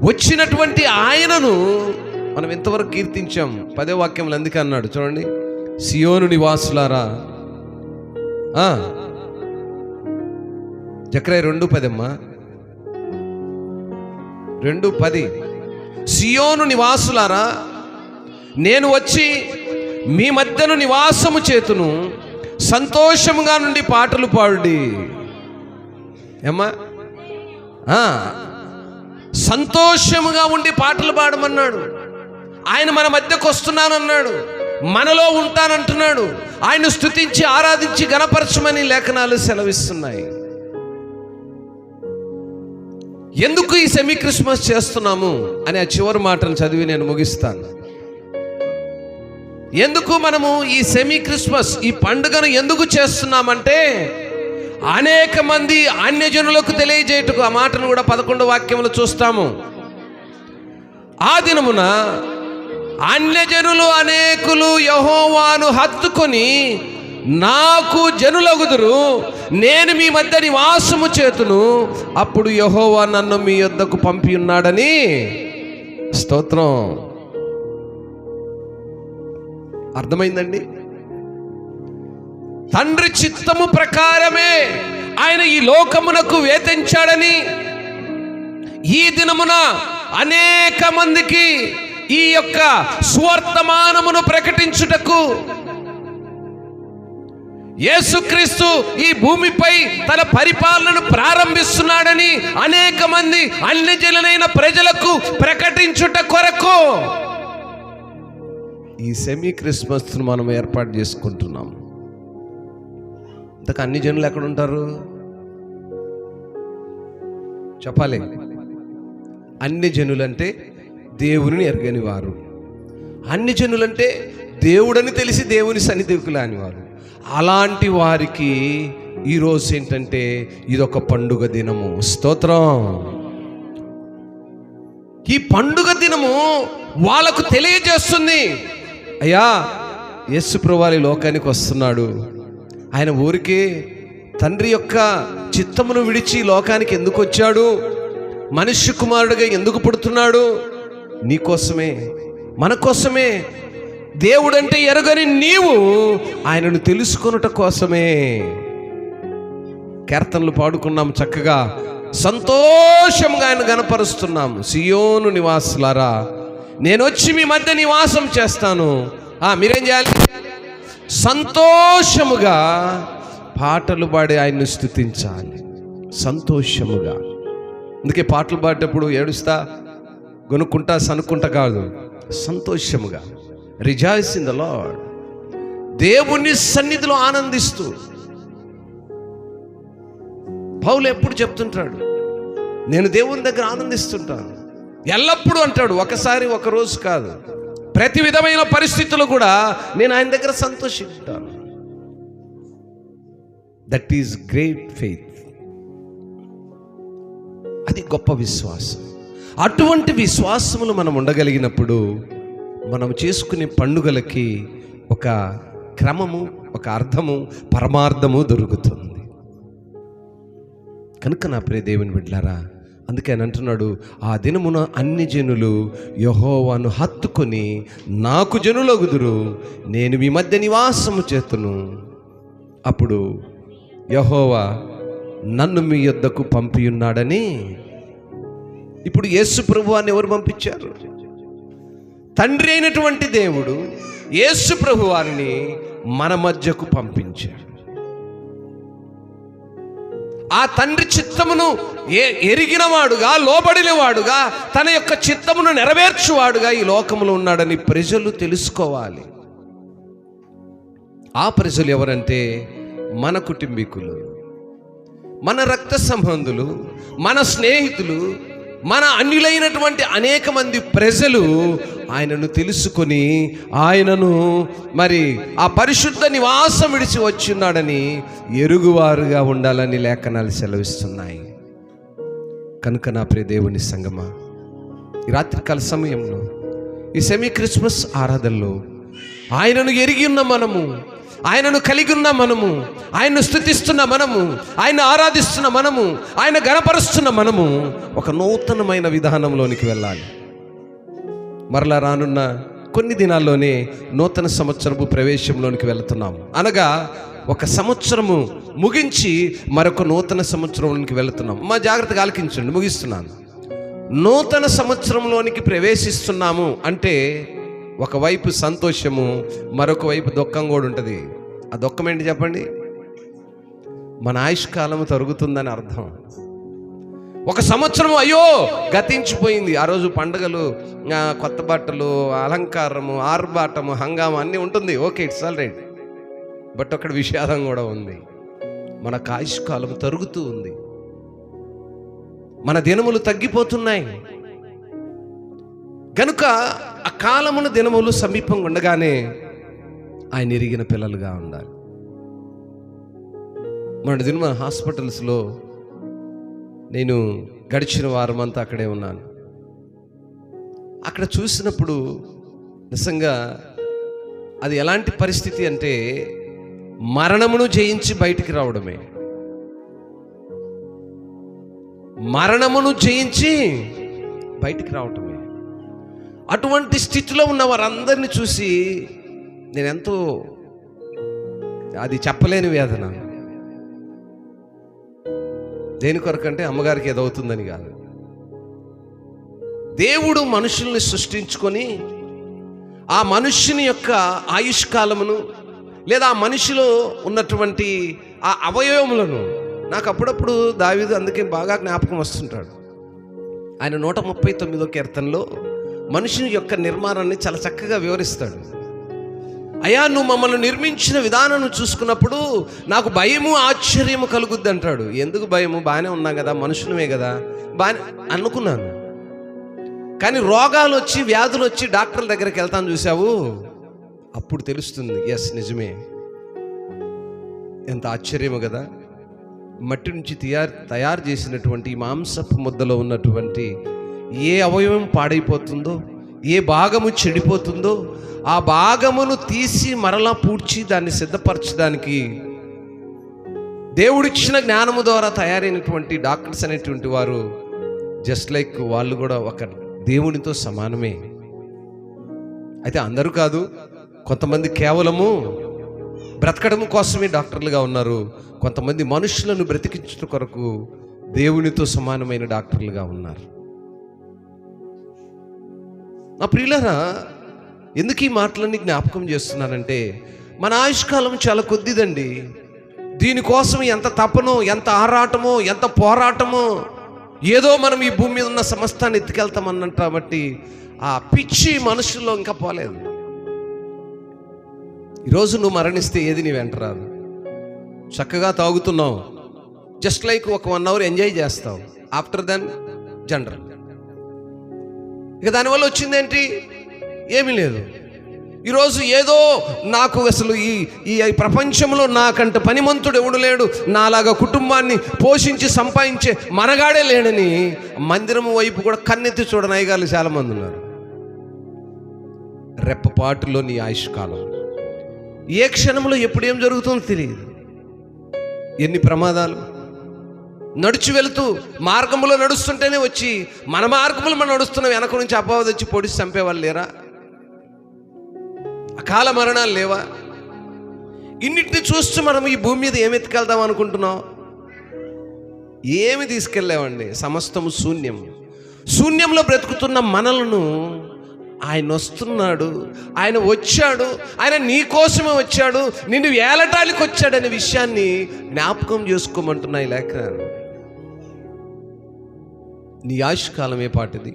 వచ్చినటువంటి ఆయనను మనం ఎంతవరకు కీర్తించాం? 10వ వాక్యంలో అందుకే అన్నాడు చూడండి, సియోను నివాసులారా. జకర్యా 2:10 అమ్మా, 2:10. సియోను నివాసులారా, నేను వచ్చి మీ మధ్యను నివాసము చేతును, సంతోషముగా నుండి పాటలు పాడుడి. ఏమ్మా, సంతోషముగా ఉండి పాటలు పాడమన్నాడు. ఆయన మన మధ్యకు వస్తున్నానన్నాడు, మనలో ఉంటానంటున్నాడు. ఆయన స్తుతించి ఆరాధించి గణపరచమని లేఖనాలు సెలవిస్తున్నాయి. ఎందుకు ఈ సెమీ క్రిస్మస్ చేస్తున్నాము అని ఆ చివరి మాటను చదివి నేను ముగిస్తాను. ఎందుకు మనము ఈ సెమీ క్రిస్మస్, ఈ పండుగను ఎందుకు చేస్తున్నామంటే, అనేక మంది అన్యజనులకు తెలియజేయటకు. ఆ మాటను కూడా 11వ వాక్యంలో చూస్తాము. ఆ దినమున అన్యజనులు అనేకులు యెహోవాను హత్తుకొని నాకు జనులగుదురు, నేను మీ మధ్య నివాసము చేతును, అప్పుడు యెహోవా నన్ను మీ యొద్దకు పంపి ఉన్నాడని. స్తోత్రం. అర్థమైందండి? తండ్రి చిత్తము ప్రకారమే ఆయన ఈ లోకమునకు వేధించాడని ఈ దినమున అనేక మందికి ఈ యొక్క సువర్తమానమును ప్రకటించుటకు యేసుక్రీస్తు ఈ భూమిపై తన పరిపాలనను ప్రారంభిస్తున్నాడని అనేక మంది అన్యజనులైన ప్రజలకు ప్రకటించుట కొరకు ఈ సెమీ క్రిస్మస్ను మనం ఏర్పాటు చేసుకుంటున్నాం. ఇంతకు అన్ని జనులు ఎక్కడ ఉంటారు చెప్పాలి? అన్ని జనులంటే దేవుని ఎరగని వారు, అన్ని జనులంటే దేవుడని తెలిసి దేవుని సన్నిధికి రాని వారు. అలాంటి వారికి ఈరోజు ఏంటంటే ఇదొక పండుగ దినము. స్తోత్రం. ఈ పండుగ దినము వాళ్ళకు తెలియజేస్తుంది, అయ్యా యేసు ప్రభువు ఈ లోకానికి వస్తున్నాడు. ఆయన ఊరికే తండ్రి యొక్క చిత్తమును విడిచి లోకానికి ఎందుకు వచ్చాడు? మనుష్య కుమారుడిగా ఎందుకు పుడుతున్నాడు? నీకోసమే, మన కోసమే. దేవుడంటే ఎరగని నీవు ఆయనను తెలుసుకొనుట కోసమే. కీర్తనలు పాడుకున్నాం చక్కగా, సంతోషంగా ఆయన గణపరుస్తున్నాం. సియోను నివాసులారా, నేను వచ్చి మీ మధ్య నివాసం చేస్తాను. మీరేం చేయాలి? సంతోషముగా పాటలు పాడి ఆయన్ని స్తుతించాలి. సంతోషముగా. అందుకే పాటలు పాడేటప్పుడు ఏడుస్తా, గొనుక్కుంటా, సనుక్కుంటా కాదు, సంతోషముగా. Rejoice in the lord. దేవుని సన్నిధిలో ఆనందిస్తూ. పౌలు ఎప్పుడు చెప్తుంటాడు, నేను దేవుని దగ్గర ఆనందిస్తుంటాను ఎల్లప్పుడూ అంటాడు. ఒకసారి ఒక రోజు కాదు, ప్రతి విధమైన పరిస్థితులు కూడా నేను ఆయన దగ్గర సంతోషిస్తాను. That is great faith. అది గొప్ప విశ్వాసం. అటువంటి విశ్వాసములు మనం ఉండగలిగినప్పుడు మనం చేసుకునే పండుగలకి ఒక క్రమము, ఒక అర్థము, పరమార్థము దొరుకుతుంది. కనుక నా ప్రియ దేవుని బిడ్డలారా, అందుకే ఆయన అంటున్నాడు, ఆ దినమున అన్ని జనులు యెహోవాను హత్తుకొని నాకు జనులగుదురు, నేను మీ మధ్య నివాసము చేతును. అప్పుడు యెహోవా నన్ను మీ యొద్దకు పంపియున్నాడని. ఇప్పుడు యేసు ప్రభువాన్ని ఎవరు పంపించారు? తండ్రి అయినటువంటి దేవుడు యేసు ప్రభువారిని మన మధ్యకు పంపించాడు. ఆ తండ్రి చిత్తమును ఎరిగినవాడుగా, లోబడినవాడుగా, తన యొక్క చిత్తమును నెరవేర్చువాడుగా ఈ లోకములో ఉన్నాడని ప్రజలు తెలుసుకోవాలి. ఆ ప్రజలు ఎవరంటే మన కుటుంబీకులు, మన రక్త సంబంధులు, మన స్నేహితులు, మన అన్యులైనటువంటి అనేక మంది ప్రజలు ఆయనను తెలుసుకొని ఆయనను మరి ఆ పరిశుద్ధ నివాసం విడిచి వచ్చిన్నాడని ఎరుగువారుగా ఉండాలని లేఖనాలు సెలవిస్తున్నాయి. కనుక నా ప్రియ దేవుని సంగమా, ఈ రాత్రికాల సమయంలో ఈ సెమీ క్రిస్మస్ ఆరాధనలో ఆయనను ఎరిగి ఉన్న మనము, ఆయనను కలిగి ఉన్న మనము, ఆయన్ను స్తుతిస్తున్న మనము, ఆయన ఆరాధిస్తున్న మనము, ఆయన గణపరుస్తున్న మనము ఒక నూతనమైన విధానంలోనికి వెళ్ళాలి. మరలా రానున్న కొన్ని దినాల్లోనే నూతన సంవత్సరపు ప్రవేశంలోనికి వెళుతున్నాము. అనగా ఒక సంవత్సరము ముగించి మరొక నూతన సంవత్సరంలోనికి వెళుతున్నాం. మా జాగ్రత్తగా ఆలకించండి, ముగిస్తున్నాను. నూతన సంవత్సరంలోనికి ప్రవేశిస్తున్నాము అంటే ఒకవైపు సంతోషము, మరొక వైపు దుఃఖం కూడా ఉంటుంది. ఆ దుఃఖం ఏంటి చెప్పండి? మన ఆయుష్కాలము తరుగుతుందని అర్థం. ఒక సంవత్సరం అయ్యో గతించిపోయింది. ఆ రోజు పండుగలు, కొత్త బట్టలు, అలంకారము, ఆర్భాటము, హంగామా అన్నీ ఉంటుంది. Okay, it's all right. But అక్కడ విషాదం కూడా ఉంది. మన ఆయుష్కాలం తరుగుతూ ఉంది, మన దినములు తగ్గిపోతున్నాయి. కనుక ఆ కాలమున దినములు సమీపంగా ఉండగానే ఆయన ఎరిగిన పిల్లలుగా ఉండాలి. మన దిన హాస్పిటల్స్లో నేను గడిచిన వారం అంతా అక్కడే ఉన్నాను. అక్కడ చూసినప్పుడు నిజంగా అది ఎలాంటి పరిస్థితి అంటే మరణమును జయించి బయటికి రావడమే. మరణమును జయించి బయటికి రావటమే. అటువంటి స్థితిలో ఉన్న వారందరినీ చూసి నేను ఎంతో, అది చెప్పలేని వేదన. దేని కొరకంటే అమ్మగారికి ఏదవుతుందని కాదు. దేవుడు మనుషుల్ని సృష్టించుకొని ఆ మనుష్యుని యొక్క ఆయుష్కాలమును లేదా ఆ మనిషిలో ఉన్నటువంటి ఆ అవయవములను, నాకు అప్పుడప్పుడు దావీదు అందుకే బాగా జ్ఞాపకం వస్తుంటాడు. ఆయన 139వ కీర్తనలో మనుషుని యొక్క నిర్మాణాన్ని చాలా చక్కగా వివరిస్తాడు. అయ్యా, నువ్వు మమ్మల్ని నిర్మించిన విధానం చూసుకున్నప్పుడు నాకు భయము, ఆశ్చర్యము కలుగుద్ది అంటాడు. ఎందుకు భయము? బాగానే ఉన్నాం కదా, మనుషులమే కదా, బాగానే అనుకున్నాను. కానీ రోగాలు వచ్చి, వ్యాధులు వచ్చి డాక్టర్ల దగ్గరికి వెళ్తాను చూసావు, అప్పుడు తెలుస్తుంది, ఎస్ నిజమే, ఎంత ఆశ్చర్యము కదా. మట్టి నుంచి తయారు చేసినటువంటి మాంసపు ముద్దలో ఉన్నటువంటి ఏ అవయవం పాడైపోతుందో, ఏ భాగము చెడిపోతుందో, ఆ భాగమును తీసి మరలా పూడ్చి దాన్ని సిద్ధపరచడానికి దేవుడిచ్చిన జ్ఞానము ద్వారా తయారైనటువంటి డాక్టర్స్ అనేటువంటి వారు జస్ట్ లైక్ వాళ్ళు కూడా ఒక దేవునితో సమానమే. అయితే అందరూ కాదు, కొంతమంది కేవలము బ్రతకడం కోసమే డాక్టర్లుగా ఉన్నారు. కొంతమంది మనుషులను బ్రతికించడం కొరకు దేవునితో సమానమైన డాక్టర్లుగా ఉన్నారు. నా ప్రియులారా, ఎందుకు ఈ మాటలన్నీ జ్ఞాపకం చేస్తున్నానంటే మన ఆయుష్కాలం చాలా కొద్దిదండి. దీనికోసం ఎంత తపనో, ఎంత ఆరాటమో, ఎంత పోరాటమో, ఏదో మనం ఈ భూమి మీద ఉన్న సమస్తాన్ని ఎత్తుకెళ్తామన్నట్టు. కాబట్టి ఆ పిచ్చి మనుషుల్లో ఇంకా పోలేదు. ఈరోజు నువ్వు మరణిస్తే ఏది నీ వెంట రాదు. చక్కగా తాగుతున్నావు, జస్ట్ లైక్ ఒక 1 hour ఎంజాయ్ చేస్తావు, ఆఫ్టర్ దెన్ జనరల్. ఇక దానివల్ల వచ్చిందేంటి? ఏమీ లేదు. ఈరోజు ఏదో నాకు అసలు ఈ ప్రపంచంలో నాకంట పనిమంతుడు ఎవడు లేడు, నాలాగా కుటుంబాన్ని పోషించి సంపాదించే మనగాడే లేడని మందిరం వైపు కూడా కన్నెత్తి చూడని అయ్యగారులు చాలామంది ఉన్నారు. రెప్పపాటులో నీ ఆయుష్కాలం, ఏ క్షణంలో ఎప్పుడు ఏం జరుగుతుందో తెలియదు. ఎన్ని ప్రమాదాలు, నడుచు వెళుతూ మార్గంలో నడుస్తుంటేనే వచ్చి మన మార్గంలో మనం నడుస్తున్నాం, వెనక నుంచి అపవాది వచ్చి పొడిచి చంపేవాళ్ళు లేరా? అకాల మరణాలు లేవా? ఇన్నిటిని చూస్తూ మనం ఈ భూమి మీద ఏమి ఎత్తుకెళ్దాం అనుకుంటున్నాం? ఏమి తీసుకెళ్ళామండి? సమస్తము శూన్యం. శూన్యంలో బ్రతుకుతున్న మనలను ఆయన వస్తున్నాడు, ఆయన వచ్చాడు, ఆయన నీ కోసమే వచ్చాడు, నిన్ను ఏలటానికి వచ్చాడనే విషయాన్ని జ్ఞాపకం చేసుకోమంటున్నాయి లేఖనాలు. నీ ఆయుష్కాలం ఏ పాటిది?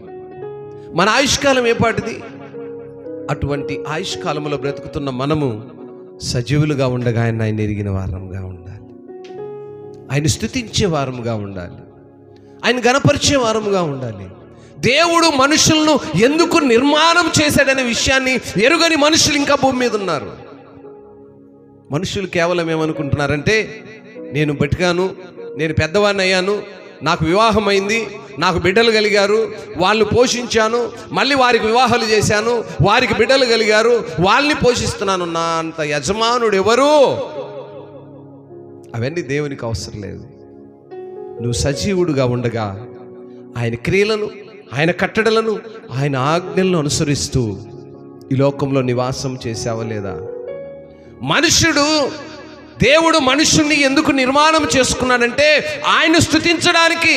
మన ఆయుష్కాలం ఏ పాటిది? అటువంటి ఆయుష్కాలంలో బ్రతుకుతున్న మనము సజీవులుగా ఉండగా ఆయన ఎరిగిన వారంగా ఉండాలి, ఆయన స్తుతించే వారముగా ఉండాలి, ఆయన గణపరిచే వారముగా ఉండాలి. దేవుడు మనుషులను ఎందుకు నిర్మాణం చేశాడనే విషయాన్ని ఎరుగని మనుషులు ఇంకా భూమి మీద ఉన్నారు. మనుషులు కేవలం ఏమనుకుంటున్నారంటే, నేను బతికాను, నేను పెద్దవాడిని అయ్యాను, నాకు వివాహం అయింది, నాకు బిడ్డలు కలిగారు, వాళ్ళు పోషించాను, మళ్ళీ వారికి వివాహాలు చేశాను, వారికి బిడ్డలు కలిగారు, వాళ్ళని పోషిస్తున్నాను, నా అంత యజమానుడు ఎవరు? అవన్నీ దేవునికి అవసరం లేదు. నువ్వు సజీవుడుగా ఉండగా ఆయన క్రియలను, ఆయన కట్టడలను, ఆయన ఆజ్ఞలను అనుసరిస్తూ ఈ లోకంలో నివాసం చేసావా లేదా? దేవుడు మనుషుణ్ణి ఎందుకు నిర్మాణం చేసుకున్నాడంటే ఆయన స్తుతించడానికి.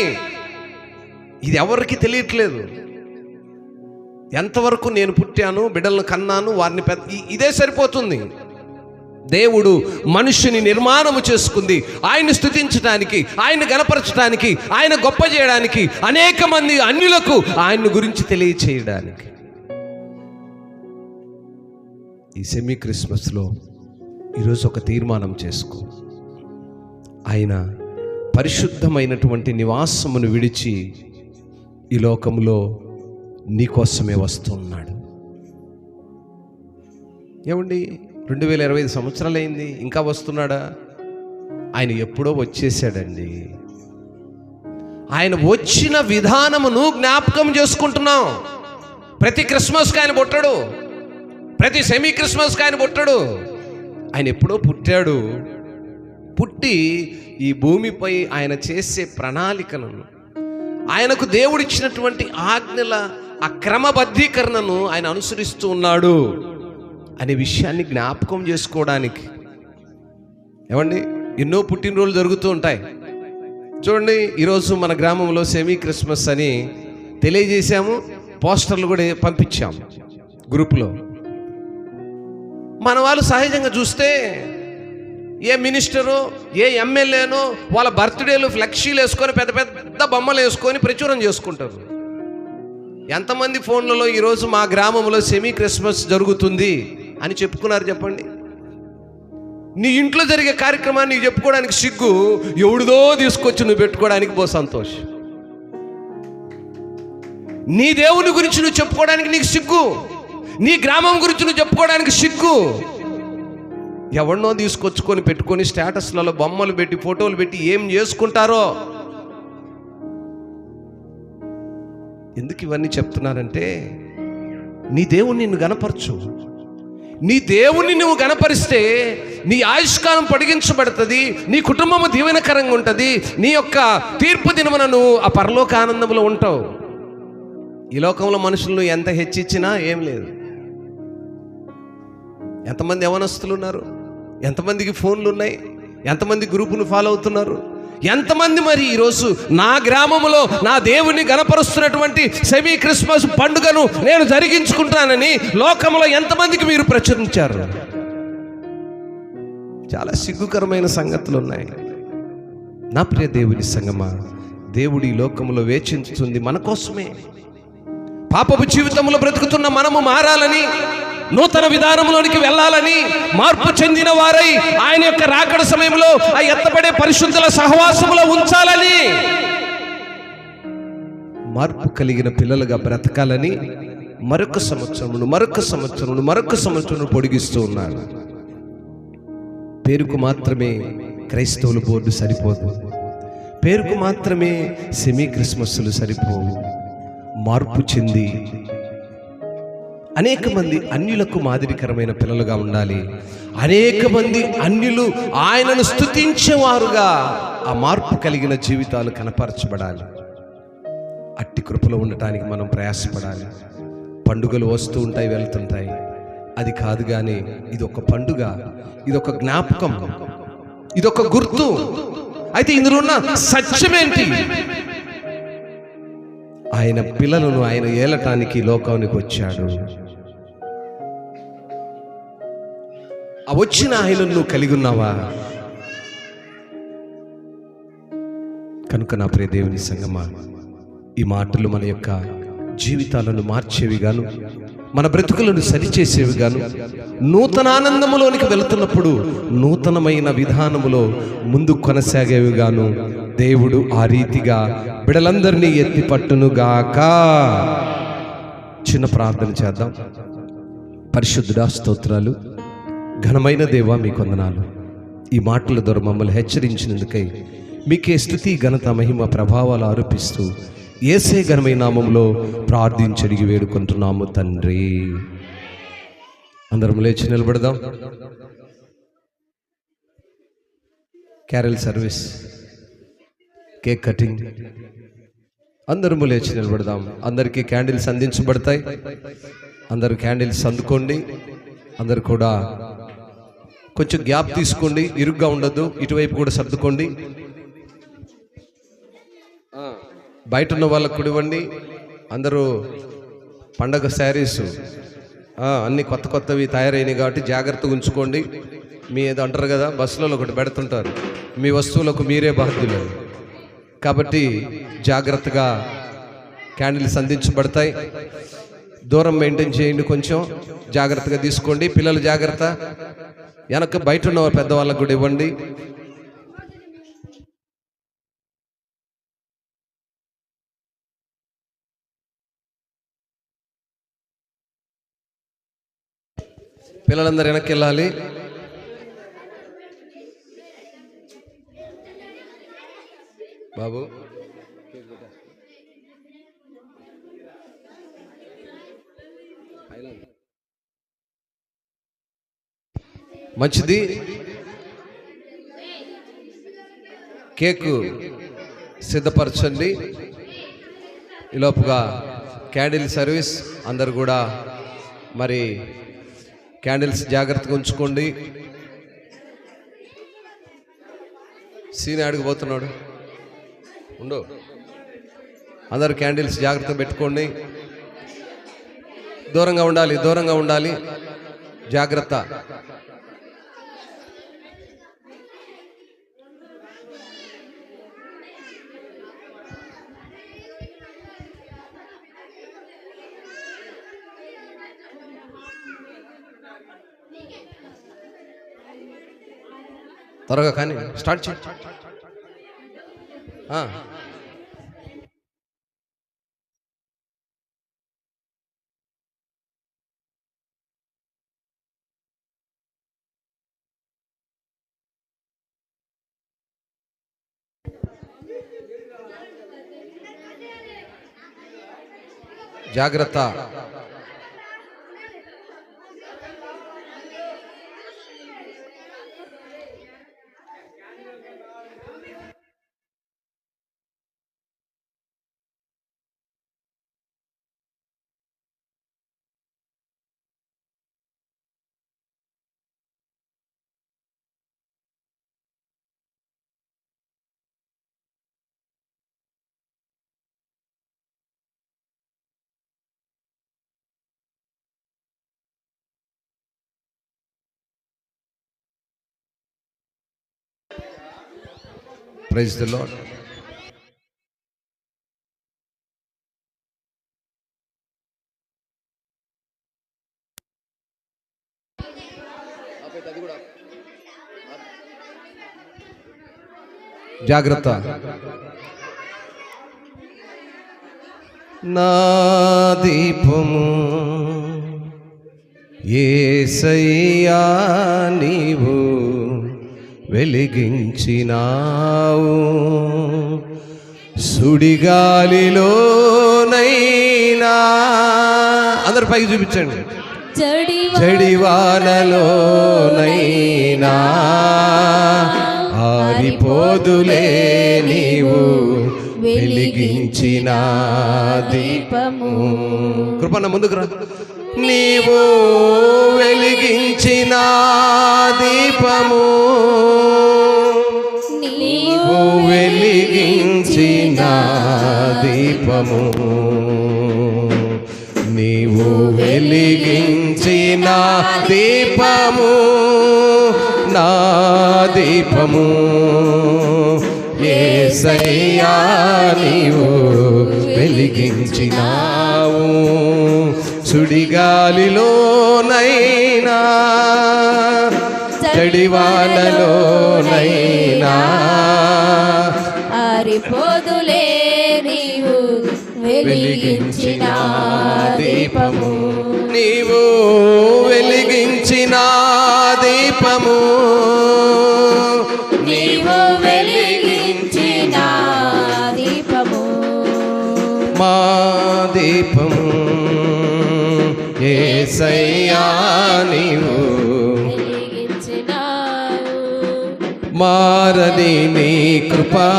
ఇది ఎవరికి తెలియట్లేదు. ఎంతవరకు నేను పుట్టాను, బిడ్డలను కన్నాను, వారిని ఇదే సరిపోతుంది. దేవుడు మనుషుని నిర్మాణము చేసుకుంది ఆయన స్తుతించడానికి, ఆయన గణపరచడానికి, ఆయన గొప్ప చేయడానికి, అనేక మంది అన్యులకు ఆయన గురించి తెలియచేయడానికి. ఈ సెమీ క్రిస్మస్లో ఈరోజు ఒక తీర్మానం చేసుకో. ఆయన పరిశుద్ధమైనటువంటి నివాసమును విడిచి ఈ లోకంలో నీకోసమే వస్తున్నాడు. ఏమండి, 2025 సంవత్సరాలు అయింది, ఇంకా వస్తున్నాడా? ఆయన ఎప్పుడో వచ్చేసాడండి. ఆయన వచ్చిన విధానమును జ్ఞాపకం చేసుకుంటున్నాం. ప్రతి క్రిస్మస్కి ఆయన పుట్టాడు, ప్రతి సెమీ క్రిస్మస్కి ఆయన పుట్టాడు. ఆయన ఎప్పుడో పుట్టాడు. పుట్టి ఈ భూమిపై ఆయన చేసే ప్రణాళికను, ఆయనకు దేవుడిచ్చినటువంటి ఆజ్ఞల ఆ క్రమబద్ధీకరణను ఆయన అనుసరిస్తూ ఉన్నాడు అనే విషయాన్ని జ్ఞాపకం చేసుకోవడానికి. ఏమండి, ఎన్నో పుట్టినరోజులు జరుగుతూ ఉంటాయి. చూడండి, ఈరోజు మన గ్రామంలో సెమీ క్రిస్మస్ అని తెలియజేశాము, పోస్టర్లు కూడా పంపించాము గ్రూప్లో. మన వాళ్ళు సహజంగా చూస్తే ఏ మినిస్టరు, ఏ ఎమ్మెల్యేనో వాళ్ళ బర్త్డేలు ఫ్లెక్సీలు వేసుకొని పెద్ద పెద్ద బొమ్మలు వేసుకొని ప్రచురం చేసుకుంటారు. ఎంతమంది ఫోన్లలో ఈరోజు మా గ్రామంలో సెమీ క్రిస్మస్ జరుగుతుంది అని చెప్పుకున్నారు చెప్పండి? నీ ఇంట్లో జరిగే కార్యక్రమాన్ని నీకు చెప్పుకోవడానికి సిగ్గు, ఎవడిదో తీసుకొచ్చి నువ్వు పెట్టుకోవడానికి బో సంతోషం. నీ దేవుని గురించి నువ్వు చెప్పుకోవడానికి నీకు సిగ్గు, నీ గ్రామం గురించి నువ్వు చెప్పుకోవడానికి సిగ్గు. ఎవరినో తీసుకొచ్చుకొని పెట్టుకొని స్టేటస్లలో బొమ్మలు పెట్టి ఫోటోలు పెట్టి ఏం చేసుకుంటారో. ఎందుకు ఇవన్నీ చెప్తున్నారంటే, నీ దేవుని నిన్ను గణపరచు. నీ దేవుని నువ్వు గణపరిస్తే నీ ఆయుష్కాలం పొడిగించబడుతుంది, నీ కుటుంబము దీవెనకరంగా ఉంటుంది, నీ యొక్క తీర్పు దినమున నువ్వు ఆ పరలోక ఆనందంలో ఉంటావు. ఈ లోకంలో మనుషులను ఎంత హెచ్చిచ్చినా ఏం లేదు. ఎంతమంది యవనస్తులు ఉన్నారు, ఎంతమందికి ఫోన్లు ఉన్నాయి, ఎంతమంది గ్రూపును ఫాలో అవుతున్నారు, ఎంతమంది మరి ఈరోజు నా గ్రామంలో నా దేవుని గణపరుస్తున్నటువంటి సెమీ క్రిస్మస్ పండుగను నేను జరిగించుకుంటానని లోకంలో ఎంతమందికి మీరు ప్రచురించారు? చాలా సిగ్గుకరమైన సంగతులు ఉన్నాయి. నా ప్రియ దేవుని సంగమా, దేవుడు ఈ లోకంలో వేచించుతుంది మన కోసమే. పాపపు జీవితంలో బ్రతుకుతున్న మనము మారాలని, నూతన విధానంలోనికి వెళ్ళాలని, మార్పు చెందిన వారై ఆయన యొక్క రాకడ సమయంలో ఆ ఎత్తబడే పరిశుద్ధుల సహవాసములో ఉంచాలని, మార్పు కలిగిన పిల్లలుగా బ్రతకాలని మరొక సంవత్సరమును పొడిగిస్తూ ఉన్నారు. పేరుకు మాత్రమే క్రైస్తవుల బోర్డు సరిపోదు, పేరుకు మాత్రమే సెమీ క్రిస్మస్లు సరిపోవు. మార్పు చెంది అనేక మంది అన్యులకు మాదిరికరమైన పిల్లలుగా ఉండాలి. అనేక మంది అన్యులు ఆయనను స్తుతించేవారుగా ఆ మార్పు కలిగిన జీవితాలు కనపరచబడాలి. అట్టి కృపలో ఉండటానికి మనం ప్రయాసపడాలి. పండుగలు వస్తూ ఉంటాయి, వెళ్తుంటాయి, అది కాదు కానీ ఇది ఒక పండుగ, ఇది ఒక జ్ఞాపకం, ఇది ఒక గుర్తు. అయితే ఇందులో ఉన్న సత్యమేంటి? ఆయన పిల్లలను ఆయన ఏలటానికి లోకానికి వచ్చాడు. ఆ వచ్చిన ఆయనను నువ్వు కలిగి ఉన్నావా? కనుక నా ప్రియ దేవుని సంగమా, ఈ మాటలు మన యొక్క జీవితాలను మార్చేవి గాను, మన బ్రతుకులను సరిచేసేవి గాను, నూతన ఆనందములోనికి వెళుతున్నప్పుడు నూతనమైన విధానములో ముందు కొనసాగేవి గాను దేవుడు ఆ రీతిగా బిడలందరినీ ఎత్తి పట్టునుగాక. చిన్న ప్రార్థన చేద్దాం. పరిశుద్ధుడా, స్తోత్రాలు. ఘనమైన దేవా, మీకు వందనాలు. ఈ మాటల ద్వారా మమ్మల్ని హెచ్చరించినందుకై మీకే స్తుతి, ఘనత, మహిమ, ప్రభావాలు ఆరోపిస్తూ యేసే ఘనమైన నామములో ప్రార్థించి అడిగి వేడుకుంటున్నాము తండ్రి. అందరం లేచి నిలబడదాం. క్యారల్ సర్వీస్, కేక్ కటింగ్, అందరము లేచి నిలబడదాం. అందరికీ క్యాండిల్స్ అందించబడతాయి. అందరూ క్యాండిల్స్ అందుకోండి. అందరు కూడా కొంచెం గ్యాప్ తీసుకోండి, ఇరుగ్గా ఉండద్దు. ఇటువైపు కూడా సర్దుకోండి. బయట ఉన్న వాళ్ళకు కూడా ఇవ్వండి. అందరూ పండగ శారీస్ అన్నీ కొత్త కొత్తవి తయారైనవి కాబట్టి జాగ్రత్తగా ఉంచుకోండి. మీ ఏదో అంటారు కదా, బస్సులలో ఒకటి పెడుతుంటారు, మీ వస్తువులకు మీరే బాధ్యులు. కాబట్టి జాగ్రత్తగా క్యాండిల్స్ అందించబడతాయి. దూరం మెయింటైన్ చేయండి, కొంచెం జాగ్రత్తగా తీసుకోండి. పిల్లలు జాగ్రత్త. వెనక బయట ఉన్న పెద్దవాళ్ళకు కూడా ఇవ్వండి. పిల్లలందరూ వెనక్కి వెళ్ళాలి. బాబు మంచిది. కేకు సిద్ధపరచండి. ఈలోపుగా క్యాండిల్ సర్వీస్ అందరు కూడా మరి క్యాండిల్స్ జాగ్రత్తగా ఉంచుకోండి. సీన్ అడిగిపోతున్నాడు, ఉండు. అందరు క్యాండిల్స్ జాగ్రత్తగా పెట్టుకోండి. దూరంగా ఉండాలి, దూరంగా ఉండాలి, జాగ్రత్త. త్వరగా కానీ స్టార్ట్ చేయి. జాగ్రత్త. Praise the Lord. జాగ్రత్త. నా దీపము యేసయ్యా నీవు వెలిగించినావు, సుడిగాలిలోనైనా అందరు పైకి చూపించండి, జడివానలోనైనా ఆరిపోదులే నీవు వెలిగించిన దీపము. కృపణ ముందుకు రా. నీవు వెలిగించిన దీపము, నీవు వెలిగించిన దీపము, నీవు వెలిగించిన దీపము, నా దీపము యేసయ్యా నీవు వెలిగించినావు. సుడిగాలిలోనైనా చడివానలోనైనా ఆరిపోదులే నీవు వెలిగించిన దీపము, నీవు వెలిగించిన దీపము, నీవు వెలిగించిన దీపము, మా దీపము యేసయ్యా నీవు వెలిగించినావు. మారని నీ కృపా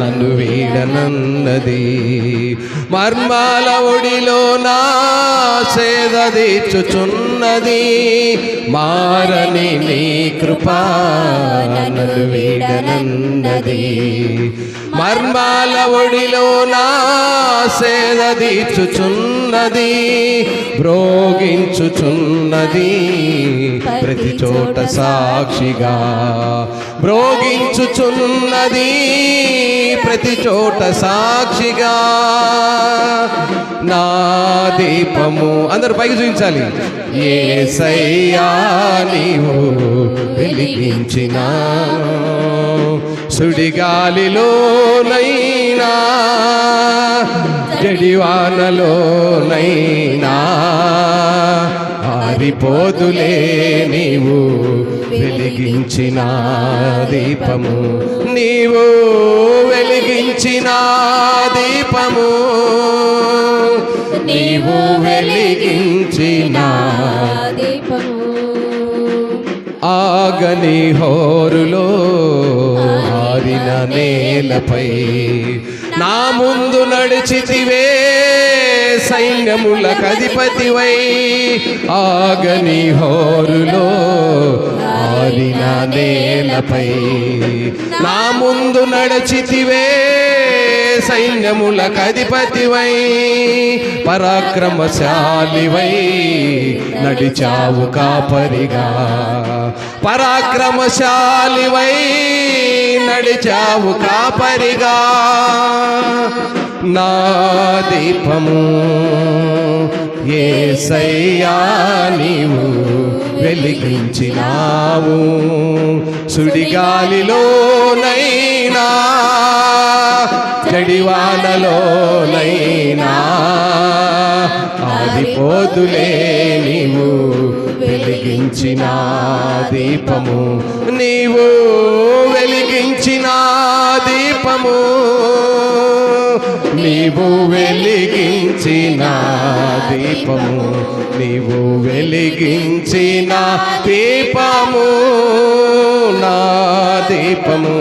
నన్ను వీడనన్నది, మర్మాల ఒడిలో నా సేద తీర్చుచున్నది. మారని నీ కృపా నన్ను వీడనన్నది, మర్మాల ఒడిలో నా సేద తీర్చుచున్నది. బ్రోగించుచున్నది ప్రతి చోట సాక్షిగా, బ్రోగించుచున్నది ప్రతి చోట సాక్షిగా. నా దీపము అందరూ పైకి చూపించాలి. యేసయ్యా నీవు వెలిగించిన సుడిగాలిలోనైనా జడివానలోనైనా ఆరిపోదులే నీవు వెలిగించిన దీపము, నీవు వెలిగించిన దీపము, నీవు వెలిగించిన దీపము. ఆగని హోరులో ఆరిన నేలపై నా ముందు నడిచితివే సైన్యములకు అధిపతివై. ఆగని హోరులో ఆరిన నేలపై నా ముందు నడిచితివే సైన్యములకు అధిపతివై. పరాక్రమశాలివై నడిచావు కాపరిగా, పరాక్రమశాలివై నడిచావు కాపరిగా. నా దీపము యేసయ్యా నీవు వెలిగించినావు. సుడిగాలిలోనైనా జడివానలోనైనా ఆరిపోదులే నీవు వెలిగించిన దీపము, నీవు వెలిగించిన దీపము, నీవు వెలిగించిన దీపము, నీవు వెలిగించిన దీపము, నా దీపము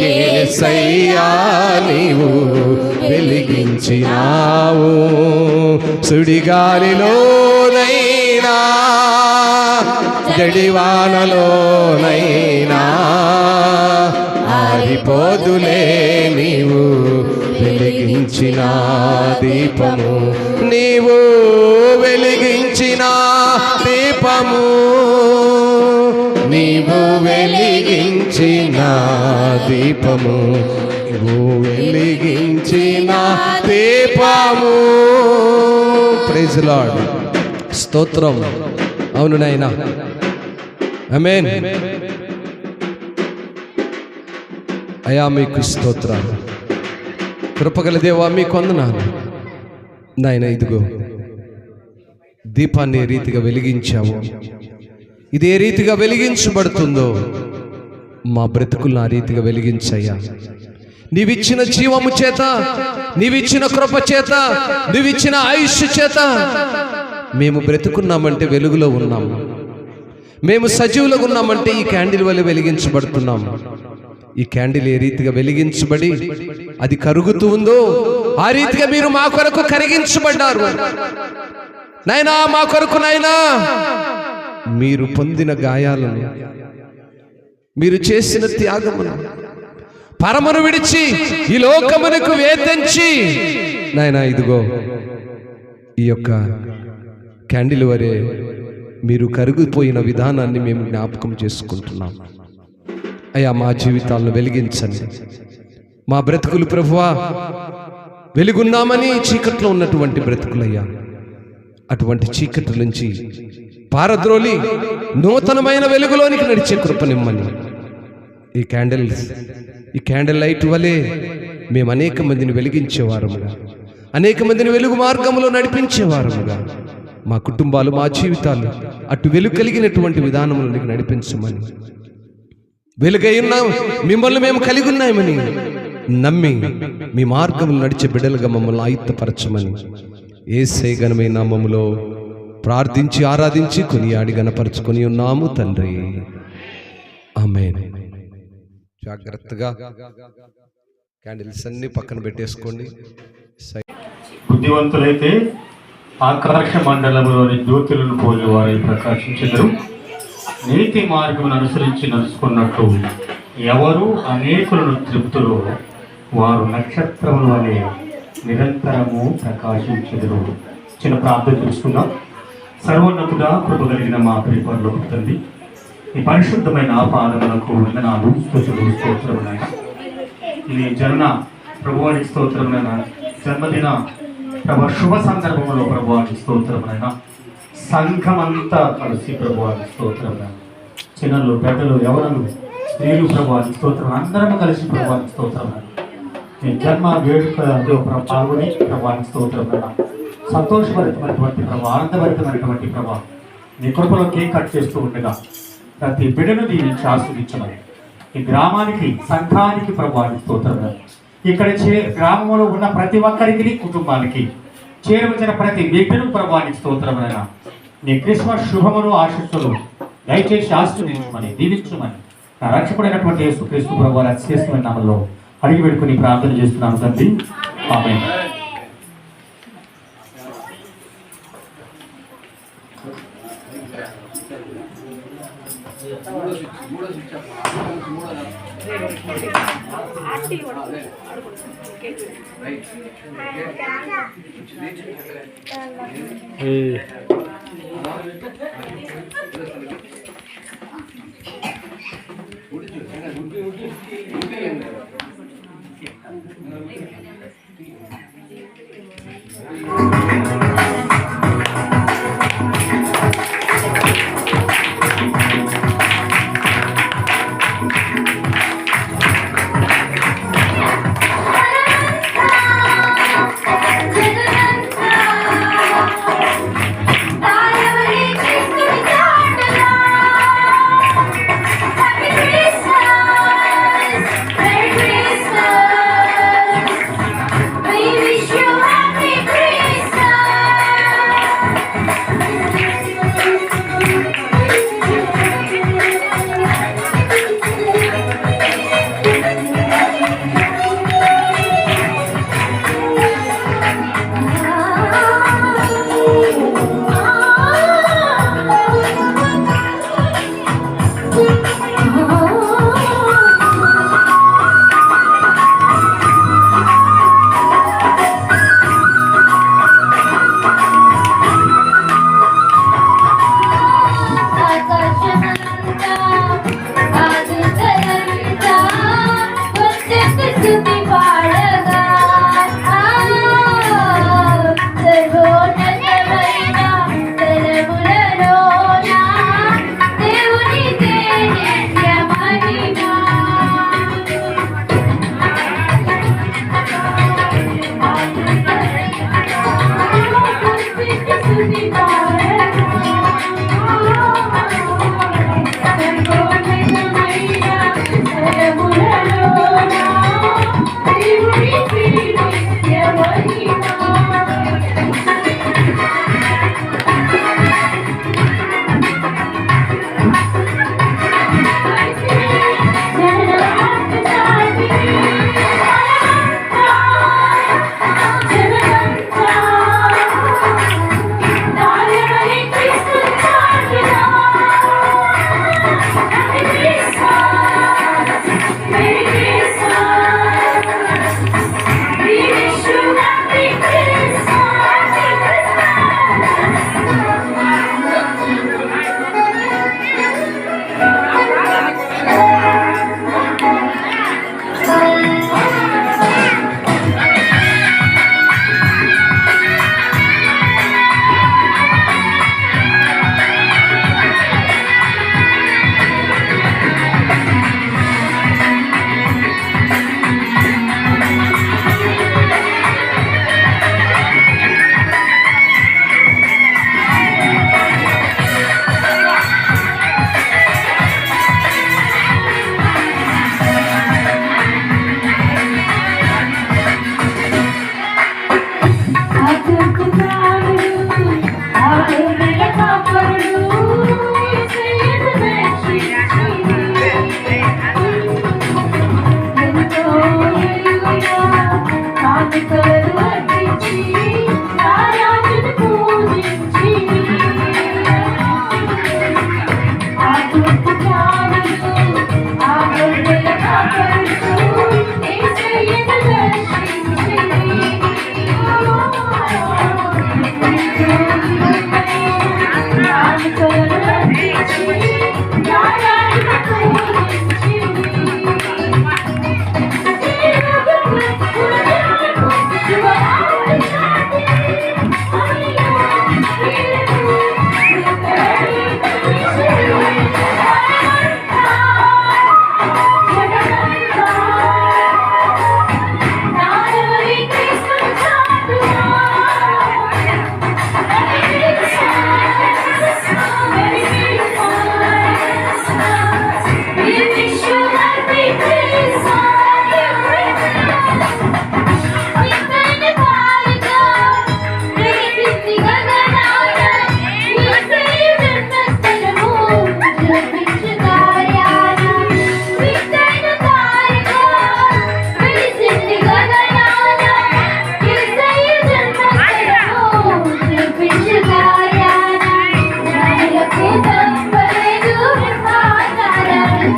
యేసయ్యా నీవు వెలిగించినావు. సుడిగాలిలోనైనా జడివానలోనైనా ఆరిపోదులే నీవు వెలిగించిన దీపము, నీవు వెలిగించిన దీపము, నీవు వెలిగించిన దీపము, నీవు వెలిగించిన దీపము. Praise Lord. స్తోత్రం. అవును నాయనా. ఆమేన్. అయా మీకు స్తోత్రాలు. కృపగల దేవా మీకు వందనాలు నాయన. ఇదిగో దీపాన్ని ఏ రీతిగా వెలిగించావు, ఇది ఏ రీతిగా వెలిగించబడుతుందో మా బ్రతుకులను ఆ రీతిగా వెలిగించయ్యా. నీవిచ్చిన జీవము చేత, నీవిచ్చిన కృప చేత, నీవిచ్చిన ఆయుష్ చేత మేము బ్రతుకున్నామంటే వెలుగులో ఉన్నాము. మేము సజీవులుగా ఉన్నామంటే ఈ క్యాండిల్ వల్ల వెలిగించబడుతున్నాం. ఈ క్యాండిల్ ఏ రీతిగా వెలిగించబడి అది కరుగుతూ ఉందో ఆ రీతిగా మీరు మా కొరకు కరిగించబడ్డారు. నాయనా, మా కొరకు నాయనా మీరు పొందిన గాయాలను, మీరు చేసిన త్యాగమును, పరమును విడిచి ఈ లోకమునకు వేధించి నాయనా ఇదిగో ఈ యొక్క క్యాండిల్ వరే మీరు కరిగిపోయిన విధానాన్ని మేము జ్ఞాపకం చేసుకుంటున్నాం. అయ్యా, మా జీవితాలను వెలిగించండి. మా బ్రతుకులు ప్రభువా వెలుగున్నామని చీకట్లో ఉన్నటువంటి బ్రతుకులయ్యా, అటువంటి చీకటి నుంచి పారద్రోలి నూతనమైన వెలుగులోనికి నడిచే కృపనిమ్మని ఈ క్యాండిల్ లైట్ వలె మేము అనేక మందిని వెలిగించేవారముగా, అనేక మందిని వెలుగు మార్గంలో నడిపించేవారముగా మా కుటుంబాలు, మా జీవితాలు అటు వెలుగు కలిగినటువంటి విధానంలోనికి నడిపించమని, వెలుగై ఉన్నాం మిమ్మల్ని మేము కలిగి ఉన్నామని నమ్మి మీ మార్గంలో నడిచే బిడ్డలుగా మమ్మల్ని ఆయుత్తపరచమని యేసయ్య ఘనమైన నామములో ప్రార్థించి ఆరాధించి కొనియాడి గణపరచుకొని ఉన్నాము తండ్రి. ఆమేన్. జాగ్రత్తగా క్యాండిల్స్ అన్ని పక్కన పెట్టేసుకోండి. బుద్ధివంతులైతే ఆకాశ మండలంలోని జ్యోతులను పోలి వారి ప్రకాశించెదరు. నీతి మార్గమును అనుసరించి నడుచుకున్నట్టు ఎవరు అనేకులను తృప్తులు వారు నక్షత్రముల వలె నిరంతరము ప్రకాశించెదరు. చిన్న ప్రార్థన తెలుసుకుందాం. సర్వోన్నతుడా, కృప కలిగిన మా ప్రియపరలోక తండ్రి, ఈ పరిశుద్ధమైన పాదములకు వందనాలు, స్తుతులు, స్తోత్రములైన ఇది జన్మ ప్రభువానికి స్తోత్రములైన జన్మదిన ప్రభు శుభ సందర్భంలో ప్రభువానికి స్తోత్రములైన సంఘమంతా కలిసి ప్రభువానికి స్తోత్రములైన చిన్నలు, పెద్దలు, ఎవరను, స్త్రీలు ప్రభువానికి స్తోత్రం, అందరం కలిసి ప్రభువానికి స్తోత్రములైన ఈ జన్మ వేడుకలో పాల్గొని ప్రభువానికి స్తోత్రములైన సంతోషభరితమైనటువంటి ప్రభు, ఆనందభరితమైనటువంటి ప్రభు నీ కృపలో కేక్ కట్ చేస్తూ ఉండగా ప్రతి బిడ్డను దీవించి ఆస్వాదించమని ఈ గ్రామానికి, సంఘానికి ప్రభువానికి స్తోత్రములైన ఇక్కడ గ్రామంలో ఉన్న ప్రతి ఒక్కరికి, కుటుంబానికి చేరవచ్చిన ప్రతి వ్యక్తిని ప్రభువానికి స్తోత్రములైన నీ క్రిస్మస్ శుభములు, ఆశీస్సులు దయచేసి ఆశీర్వదించమని, దీవించమని నా రక్షకుడైనటువంటి యేసుక్రీస్తు ప్రభువు అతిశేషమైన నామములో అడిగి పెట్టుకుని ప్రార్థన చేస్తున్నాను తండ్రి. ఆమేన్.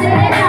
Thank you.